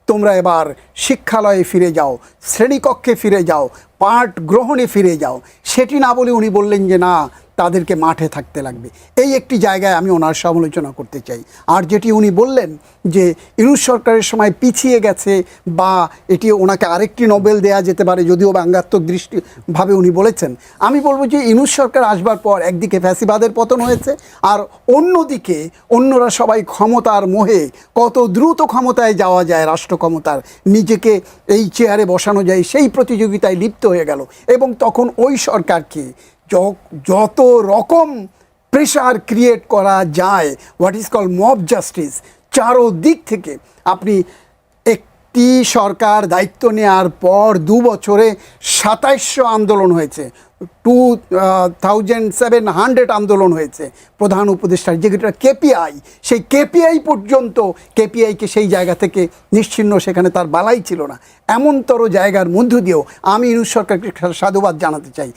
তোমরা এবার শিক্ষালয়ে ফিরে যাও, শ্রেণীকক্ষে ফিরে যাও, পাঠ গ্রহণে ফিরে যাও। সেটি না বলে উনি বললেন যে না, তাদেরকে মাঠে থাকতে লাগবে। এই একটি জায়গায় আমি ওনার সমালোচনা করতে চাই। আর যেটি উনি বললেন যে ইউনূস সরকারের সময় পিছিয়ে গেছে, বা এটি ওনাকে আরেকটি নোবেল দেয়া যেতে পারে, যদিও ব্যঙ্গাত্মক দৃষ্টিভাবে উনি বলেছেন। আমি বলবো যে ইউনূস সরকার আসবার পর একদিকে ফ্যাসিবাদের পতন হয়েছে, আর অন্যদিকে অন্যরা সবাই ক্ষমতার মোহে, কত দ্রুত ক্ষমতায় যাওয়া যায়, রাষ্ট্র ক্ষমতার, নিজেকে এই চেয়ারে বসানো যায়, সেই প্রতিযোগিতায় লিপ্ত হয়ে গেল। এবং তখন ওই সরকারকে যত রকম প্রেশার ক্রিয়েট করা যায়, what is call mob justice, চারো দিক থেকে আপনি একটি সরকার দায়িত্ব নেওয়ার পর 2 বছরে 2700 আন্দোলন হয়েছে, 2700 আন্দোলন হয়েছে প্রধান উপদেষ্টার, যেটা কেপিআই, সেই কেপিআই পর্যন্ত কেপিআইকে সেই জায়গা থেকে নিশ্চিহ্ন, সেখানে তার বালাই ছিল না। এমনতর জায়গার মধ্য দিয়েও আমি ইউনূস সরকারকে সাধুবাদ জানাতে চাই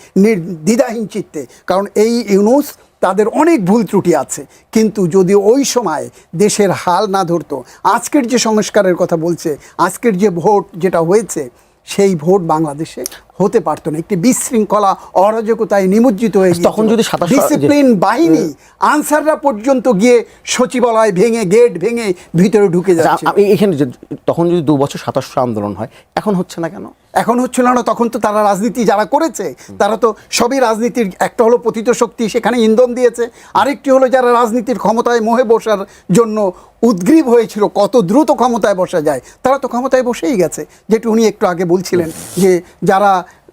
দ্বিধাহীন চিত্তে, কারণ এই ইউনূস তাদের অনেক ভুল ত্রুটি আছে, কিন্তু যদি ওই সময় দেশের হাল না ধরতো, আজকের যে সংস্কারের কথা বলছে, আজকের যে ভোট যেটা হয়েছে, সেই ভোট বাংলাদেশে হতে পারতো না। একটি বিশৃঙ্খলা অরাজকতায় নিমজ্জিত হয়ে তখন যদি 27 ডিসিপ্লিন বাহিনী আনসাররা পর্যন্ত গিয়ে সচিবালয় ভেঙে, গেট ভেঙে ভিতরে ঢুকে যাচ্ছে। এখানে তখন যদি 2 বছর 2700 আন্দোলন হয়, এখন হচ্ছে না কেন? এখন হচ্ছিল না, তখন তো তারা রাজনীতি যারা করেছে তারা তো সবই রাজনীতির, একটা হলো পতিত শক্তি সেখানে ইন্ধন দিয়েছে, আরেকটি হলো যারা রাজনীতির ক্ষমতায় মোহে বসার জন্য উদ্গ্রীব হয়েছিল কত দ্রুত ক্ষমতায় বসা যায়, তারা তো ক্ষমতায় বসেই গেছে। যেটা উনি একটু আগে বলছিলেন যে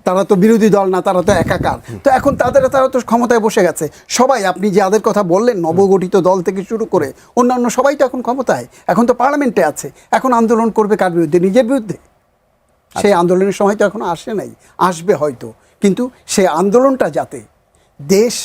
তারা তো বিরোধী দল না, তারা তো একাকার, তো এখন তারা তো ক্ষমতায় বসে গেছে সবাই। আপনি যাদের কথা বললেন নবগঠিত দল থেকে শুরু করে অন্যান্য সবাই তো এখন ক্ষমতায়, এখন তো পার্লামেন্টে আছে, এখন আন্দোলন করবে কার বিরুদ্ধে? নিজের বিরুদ্ধে। সেই আন্দোলনের সময় তো এখনো আসে নাই, আসবে হয়তো, কিন্তু সেই আন্দোলনটা যাতে দেশ,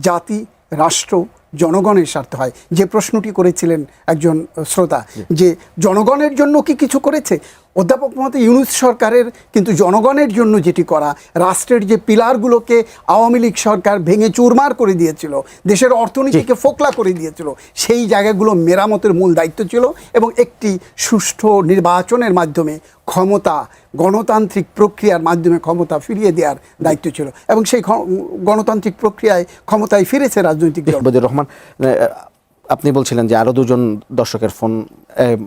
জাতি, রাষ্ট্র, জনগণের স্বার্থে হয়। যে প্রশ্নটি করেছিলেন একজন শ্রোতা যে জনগণের জন্য কি কিছু করেছে, অধ্যাপক মহোদয় ইউনূস সরকারের কিন্তু জনগণের জন্য যেটি করা, রাষ্ট্রের যে পিলারগুলোকে আওয়ামী লীগ সরকার ভেঙে চুরমার করে দিয়েছিল, দেশের অর্থনীতিকে ফোকলা করে দিয়েছিল, সেই জায়গাগুলো মেরামতের মূল দায়িত্ব ছিল, এবং একটি সুষ্ঠু নির্বাচনের মাধ্যমে ক্ষমতা, গণতান্ত্রিক প্রক্রিয়ার মাধ্যমে ক্ষমতা ফিরিয়ে দেওয়ার দায়িত্ব ছিল, এবং সেই গণতান্ত্রিক প্রক্রিয়ায় ক্ষমতায় ফিরেছে রাজনৈতিক দল। বদিউর রহমান, আপনি বলছিলেন যে আরও 2 জন দর্শকের ফোন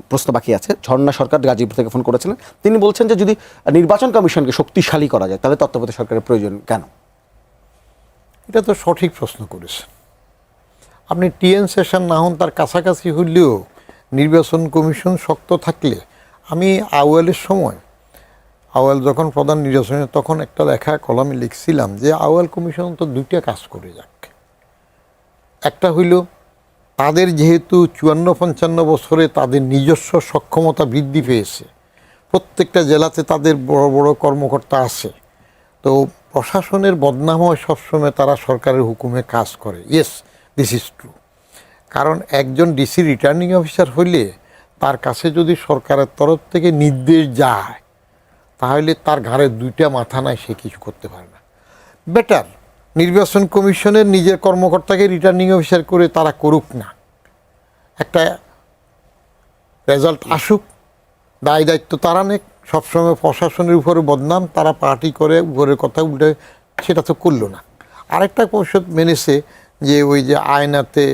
প্রশ্ন বাকি আছে। ঝর্ণা সরকার গাজীপুর থেকে ফোন করেছিলেন, তিনি বলছেন যে যদি নির্বাচন কমিশনকে শক্তিশালী করা যায় তাহলে তত্ত্বাবধায়ক সরকারের প্রয়োজন কেন? এটা তো সঠিক প্রশ্ন করেছেন আপনি। টিএন সেশন না হন তার কাছাকাছি হইলেও নির্বাচন কমিশন শক্ত থাকলে, আমি আউয়ালের সময়, আউয়াল যখন প্রধান নির্বাচনে, তখন একটা লেখা কলামে লিখছিলাম যে আউয়াল কমিশন তো 2টা কাজ করে যাক। একটা হইল তাদের যেহেতু 54-55 বছরে তাদের নিজস্ব সক্ষমতা বৃদ্ধি পেয়েছে, প্রত্যেকটা জেলাতে তাদের বড় বড় কর্মকর্তা আছে, তো প্রশাসনের বদনাম হয় সবসময় তারা সরকারের হুকুমে কাজ করে। Yes, this is true. কারণ একজন ডিসি রিটার্নিং অফিসার হইলে তার কাছে যদি সরকারের তরফ থেকে নির্দেশ যায়, তাহলে তার ঘাড়ে 2টা মাথা নাই, সে কিছু করতে পারে না। বেটার নির্বাচন কমিশনের নিজের কর্মকর্তাকে রিটার্নিং অফিসার করে তারা করুক না, একটা রেজাল্ট আসুক, দায় দায়িত্ব তারা নেক। সবসময় প্রশাসনের উপরে বদনাম, তারা পার্টি করে উপরের কথা উল্টে, সেটা তো করলো না। আরেকটা পরিষদ মেনেছে যে ওই যে আয়নাতে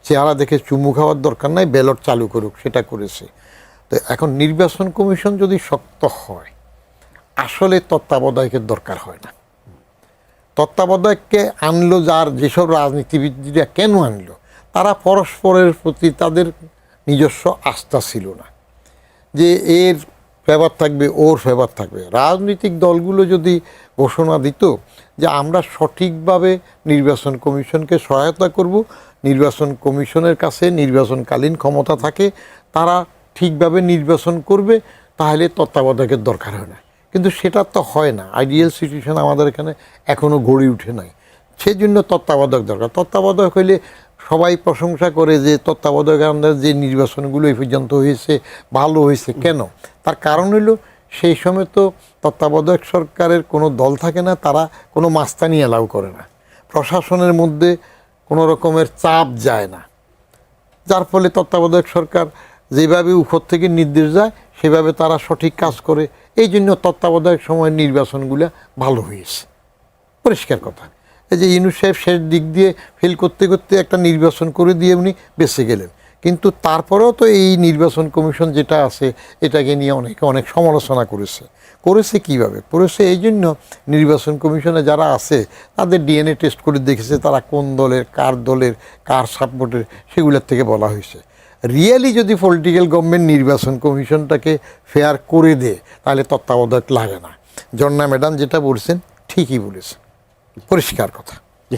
চেহারা দেখে চুমু খাওয়ার দরকার নাই, ব্যালট চালু করুক, সেটা করেছে। তো এখন নির্বাচন কমিশন যদি শক্ত হয়, আসলে তত্ত্বাবধায়কের দরকার হয় না। তত্ত্বাবধায়ককে আনলো যেসব রাজনীতিবিদরা কেন আনলো, তারা পরস্পরের প্রতি তাদের নিজস্ব আস্থা ছিল না যে এর ফেভার থাকবে, ওর ফেভার থাকবে। রাজনৈতিক দলগুলো যদি ঘোষণা দিত যে আমরা সঠিকভাবে নির্বাচন কমিশনকে সহায়তা করব, নির্বাচন কমিশনের কাছে নির্বাচনকালীন ক্ষমতা থাকে, তারা ঠিকভাবে নির্বাচন করবে, তাহলে তত্ত্বাবধায়কের দরকার হয় না। কিন্তু সেটা তো হয় না, আইডিয়াল সিচুয়েশন আমাদের এখানে এখনও গড়ে উঠে নাই। সেই জন্য তত্ত্বাবধায়ক দরকার। তত্ত্বাবধায়ক হইলে সবাই প্রশংসা করে যে তত্ত্বাবধায়ক আমাদের যে নির্বাচনগুলো এই পর্যন্ত হয়েছে ভালো হয়েছে। কেন? তার কারণ হইল সেই সময় তো তত্ত্বাবধায়ক সরকারের কোনো দল থাকে না, তারা কোনো মাস্তানি অ্যালাউ করে না, প্রশাসনের মধ্যে কোনো রকমের চাপ যায় না, যার ফলে তত্ত্বাবধায়ক সরকার যেভাবে উপর থেকে নির্দেশ যায় সেভাবে তারা সঠিক কাজ করে। এই জন্য তত্ত্বাবধায়ক সময়ের নির্বাচনগুলো ভালো হয়েছে, পরিষ্কার কথা। এই যে ইউনূস সাহেব শেষ দিক দিয়ে ফেল করতে করতে একটা নির্বাচন করে দিয়ে উনি বেঁচে গেলেন, কিন্তু তারপরেও তো এই নির্বাচন কমিশন যেটা আছে এটাকে নিয়ে অনেকে অনেক সমালোচনা করেছে কীভাবে করেছে। এই জন্য নির্বাচন কমিশনে যারা আছে তাদের ডিএনএ টেস্ট করে দেখেছে তারা কোন দলের, কার সাপোর্টের, সেগুলোর থেকে বলা হয়েছে। রিয়েলি যদি পলিটিক্যাল গভর্নমেন্ট নির্বাচন কমিশনটাকে ফেয়ার করে দেয় তাহলে তত্ত্বাবধায়ক লাগে না। ঝর্ণা ম্যাডাম যেটা বলছেন ঠিকই বলেছেন, পরিষ্কার কথা। জি।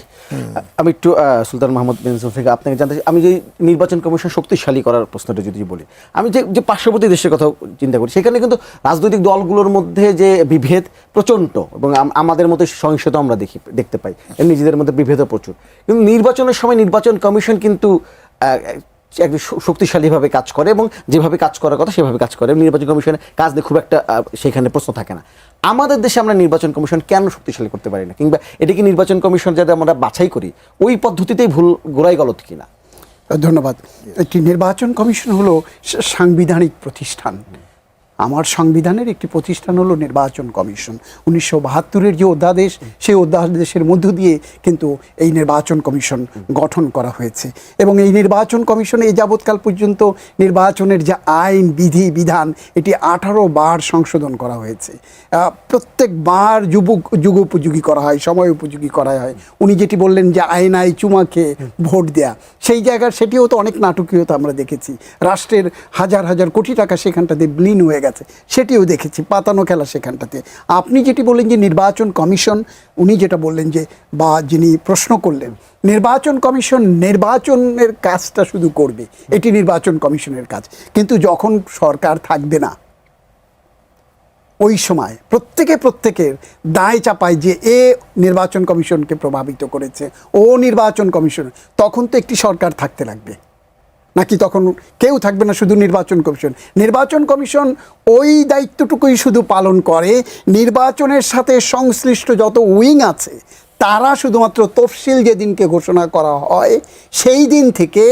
আমি একটু সুলতান মাহমুদ বিন জুলফিকার আপনাকে জানতে চাই, আমি যে নির্বাচন কমিশন শক্তিশালী করার প্রশ্নটা যদি বলি, আমি যে পার্শ্ববর্তী দেশের কথা চিন্তা করি, সেখানে কিন্তু রাজনৈতিক দলগুলোর মধ্যে যে বিভেদ প্রচণ্ড, এবং আমাদের মধ্যে সহিংসতা আমরা দেখতে পাই, নিজেদের মধ্যে বিভেদও প্রচুর। কিন্তু নির্বাচনের সময় নির্বাচন কমিশন কিন্তু একদম শক্তিশালীভাবে কাজ করে, এবং যেভাবে কাজ করার কথা সেভাবে কাজ করে। নির্বাচন কমিশনের কাজ নিয়ে খুব একটা সেখানে প্রশ্ন থাকে না। আমাদের দেশে আমরা নির্বাচন কমিশন কেন শক্তিশালী করতে পারি না, কিংবা এটা কি নির্বাচন কমিশন যাতে আমরা বাছাই করি ওই পদ্ধতিতেই ভুল গোড়াই গলত কিনা? ধন্যবাদ। একটি নির্বাচন কমিশন হলো সাংবিধানিক প্রতিষ্ঠান। আমার সংবিধানের একটি প্রতিষ্ঠান হলো নির্বাচন কমিশন। 1972-এর যে অধ্যাদেশ, সেই অধ্যাদেশের মধ্য দিয়ে কিন্তু এই নির্বাচন কমিশন গঠন করা হয়েছে, এবং এই নির্বাচন কমিশনে এই যাবৎকাল পর্যন্ত নির্বাচনের যে আইন বিধি বিধান, এটি 18 বার সংশোধন করা হয়েছে। প্রত্যেকবার যুগোপযোগী করা হয়, সময় উপযোগী করা হয়। উনি যেটি বললেন যে আয়নায় চুমা খেয়ে ভোট দেয়া, সেই জায়গার সেটিও তো অনেক নাটকীয়তা আমরা দেখেছি। রাষ্ট্রের হাজার হাজার কোটি টাকা সেখানটাতে বিলীন হয়ে গেছে, সেটিও দেখেছি, পাতানো খেলা সেখানটাতে। আপনি যেটি বললেন যে নির্বাচন কমিশন, উনি যেটা বললেন যে, বা যিনি প্রশ্ন করলেন, নির্বাচন কমিশন নির্বাচনের কাজটা শুধু করবে, এটি নির্বাচন কমিশনের কাজ। কিন্তু যখন সরকার থাকবে না, ওই সময় প্রত্যেকের দায় চাপায় যে এ নির্বাচন কমিশনকে প্রভাবিত করেছে, ও নির্বাচন কমিশন, তখন তো একটি সরকার থাকতে লাগবে, নাকি তখন কেউ থাকবে না, শুধু নির্বাচন কমিশন? নির্বাচন কমিশন ওই দায়িত্বটুকুই শুধু পালন করে, নির্বাচনের সাথে সংশ্লিষ্ট যত উইং আছে তারা শুধুমাত্র তফসিল যেদিনকে ঘোষণা করা হয় সেই দিন থেকে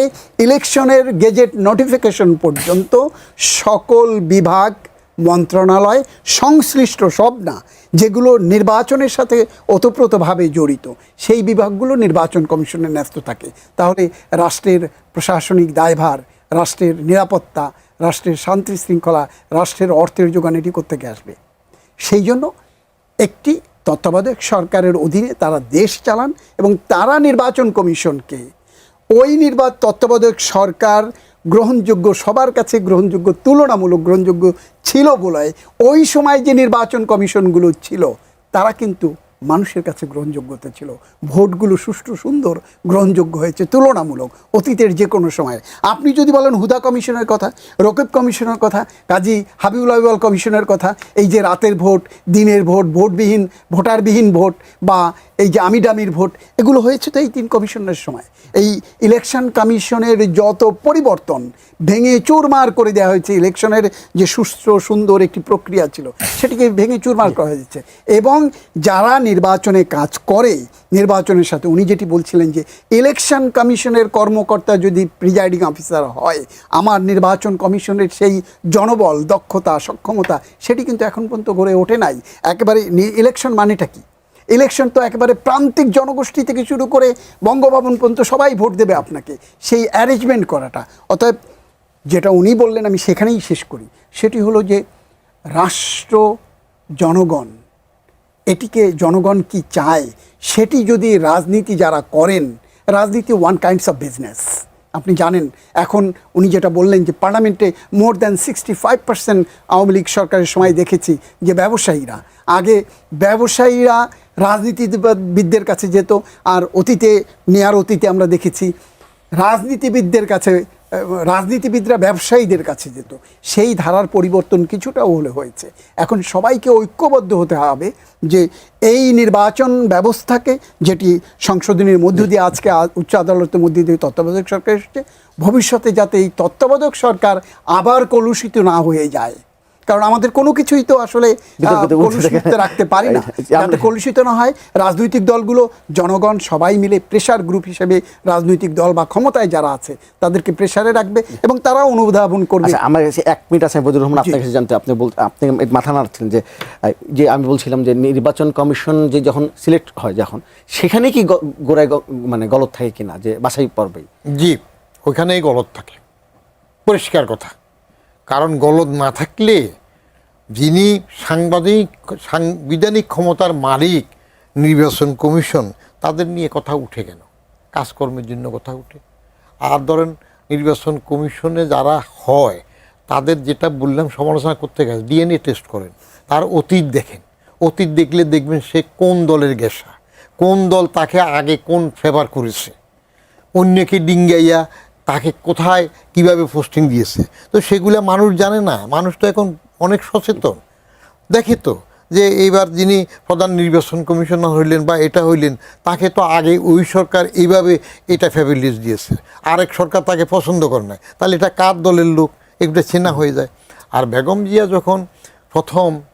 ইলেকশনের গেজেট নোটিফিকেশন পর্যন্ত সকল বিভাগ, মন্ত্রণালয়, সংশ্লিষ্ট সব না, যেগুলো নির্বাচনের সাথে ওতপ্রোতভাবে জড়িত, সেই বিভাগগুলো নির্বাচন কমিশনের ন্যস্ত থাকে। তাহলে রাষ্ট্রের প্রশাসনিক দায়ভার, রাষ্ট্রের নিরাপত্তা, রাষ্ট্রের শান্তি শৃঙ্খলা, রাষ্ট্রের অর্থের যোগান এটি কোত্থেকে আসবে? সেই জন্য একটি তত্ত্বাবধায়ক সরকারের অধীনে তারা দেশ চালান, এবং তারা নির্বাচন কমিশনকে, ওই তত্ত্বাবধায়ক সরকার গ্রহণযোগ্য, সবার কাছে গ্রহণযোগ্য, তুলনামূলক গ্রহণযোগ্য ছিল বলে ওই সময় যে নির্বাচন কমিশনগুলো ছিল তারা কিন্তু মানুষের কাছে গ্রহণযোগ্যতা ছিল। ভোটগুলো সুষ্ঠু, সুন্দর, গ্রহণযোগ্য হয়েছে তুলনামূলক অতীতের যে কোনো সময়। আপনি যদি বলেন হুদা কমিশনের কথা, রকিব কমিশনের কথা, কাজী হাবিবুল আউয়াল কমিশনের কথা, এই যে রাতের ভোট, দিনের ভোট, ভোটবিহীন, ভোটারবিহীন ভোট, বা এই যে আমিডামির ভোট, এগুলো হয়েছে তো এই 3 কমিশনের সময়। এই ইলেকশন কমিশনের যত পরিবর্তন ভেঙে চুরমার করে দেওয়া হয়েছে, ইলেকশনের যে সুষ্ঠু সুন্দর একটি প্রক্রিয়া ছিল সেটিকে ভেঙে চুরমার করা হয়েছে। এবং যারা নির্বাচনে কাজ করে, নির্বাচনের সাথে উনি যেটি বলছিলেন যে ইলেকশন কমিশনের কর্মকর্তা যদি প্রিজাইডিং অফিসার হয়, আমার নির্বাচন কমিশনের সেই জনবল, দক্ষতা, সক্ষমতা সেটি কিন্তু এখন পর্যন্ত গড়ে ওঠে নাই। একেবারে ইলেকশন মানেটা কি? ইলেকশন তো একেবারে প্রান্তিক জনগোষ্ঠী থেকে শুরু করে বঙ্গভবন পর্যন্ত সবাই ভোট দেবে আপনাকে, সেই অ্যারেঞ্জমেন্ট করাটা। অতএব যেটা উনি বললেন আমি সেখানেই শেষ করি, সেটি হলো যে রাষ্ট্র, জনগণ, এটিকে জনগণ কি চায় সেটি যদি রাজনীতি যারা করেন, রাজনীতি ওয়ান কাইন্ডস অফ বিজনেস। আপনি জানেন এখন উনি যেটা বললেন যে পার্লামেন্টে মোর দ্যান 65% আওয়ামী লীগ সরকারের সময় দেখেছি যে ব্যবসায়ীরা, আগে ব্যবসায়ীরা রাজনীতিবিদদের কাছে যেত, আর নেয়ার অতীতে আমরা দেখেছি রাজনীতিবিদরা ব্যবসায়ীদের কাছে যেত। সেই ধারার পরিবর্তন কিছুটাও হলে হয়েছে। এখন সবাইকে ঐক্যবদ্ধ হতে হবে যে এই নির্বাচন ব্যবস্থাকে, যেটি সংশোধনের মধ্য দিয়ে আজকে উচ্চ আদালতের মধ্যে দিয়ে তত্ত্বাবধায়ক সরকার এসেছে, ভবিষ্যতে যাতে এই তত্ত্বাবধায়ক সরকার আবার কলুষিত না হয়ে যায়। কারণ আমাদের কোনো কিছুই তো আসলে কলুষিত রাখতে পারি না, যাতে কলুষিত না হয়। রাজনৈতিক দলগুলো, জনগণ সবাই মিলে প্রেশার গ্রুপ হিসেবে রাজনৈতিক দল বা ক্ষমতায় যারা আছে তাদেরকে প্রেশারে রাখবে, এবং তারা অনুধাবন করবে। আমার কাছে 1 মিনিট আছে বদিউর রহমান, আপনার কাছে জানতে, আপনি মাথা নাড়ছিলেন যে আমি বলছিলাম যে নির্বাচন কমিশন যে যখন সিলেক্ট হয়, যখন সেখানে কি গোড়ায় মানে গলত থাকে কিনা, যে বাছাই পর্বেই? জি, ওইখানেই গলত থাকে, পরিষ্কার কথা। কারণ গলদ না থাকলে যিনি সাংবিধানিক ক্ষমতার মালিক নির্বাচন কমিশন, তাদের নিয়ে কথা উঠে কেন? কাজকর্মের জন্য কথা উঠে। আর ধরেন নির্বাচন কমিশনে যারা হয় তাদের যেটা বললাম সমালোচনা করতে গেছে, ডিএনএ টেস্ট করেন, তার অতীত দেখেন, অতীত দেখলে দেখবেন সে কোন দলের গেসা, কোন দল তাকে আগে কোন ফেভার করেছে, অন্যকে ডিঙ্গাইয়া তাকে কোথায় কিভাবে পোস্টিং দিয়েছে, তো সেগুলো মানুষ জানে না। মানুষ তো এখন অনেক সচেতন, দেখে তো যে এইবার যিনি প্রধান নির্বাচন কমিশনার হইলেন বা এটা হইলেন, তাকে তো আগে ওই সরকার এইভাবে এটা ফেভার লিস্ট দিয়েছে, আরেক সরকার তাকে পছন্দ করে না, তাহলে এটা কার দলের লোক এগুলো চেনা হয়ে যায়। আর বেগম জিয়া যখন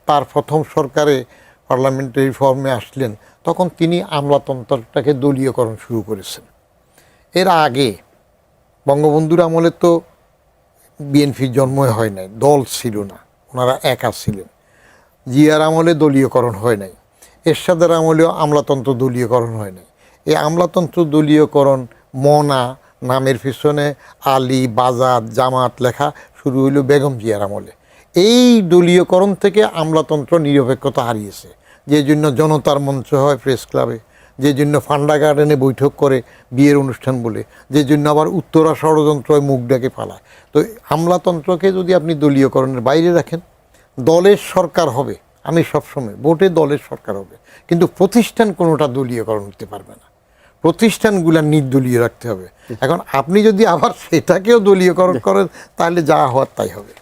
তার প্রথম সরকারে পার্লামেন্টারি ফর্মে আসলেন, তখন তিনি আমলাতন্ত্রটাকে দলীয়করণ শুরু করেছেন। এর আগে বঙ্গবন্ধুর আমলে তো বিএনপির জন্মই হয় নাই, দল ছিল না, ওনারা একা ছিলেন। জিয়ার আমলে দলীয়করণ হয় নাই, এরশাদের আমলেও আমলাতন্ত্র দলীয়করণ হয় নাই। এই আমলাতন্ত্র দলীয়করণ মনা নামের পিছনে আলী, বাজাদ, জামাত লেখা শুরু হইল বেগম জিয়ার আমলে। এই দলীয়করণ থেকে আমলাতন্ত্র নিরপেক্ষতা হারিয়েছে, যে জন্য জনতার মঞ্চ হয় প্রেস ক্লাবে, যে জন্য ফান্ডা গার্ডেনে বৈঠক করে বিয়ের অনুষ্ঠান বলে, যে জন্য আবার উত্তরা ষড়যন্ত্র মুখ ডাকে পালায়। তো আমলাতন্ত্রকে যদি আপনি দলীয়করণের বাইরে রাখেন, দলের সরকার হবে, আমি সবসময় ভোটে দলের সরকার হবে, কিন্তু প্রতিষ্ঠান কোনোটা দলীয়করণ হতে পারবে না, প্রতিষ্ঠানগুলা নির্দলীয় রাখতে হবে। এখন আপনি যদি আবার সেটাকেও দলীয়করণ করেন, তাহলে যা হওয়ার তাই হবে।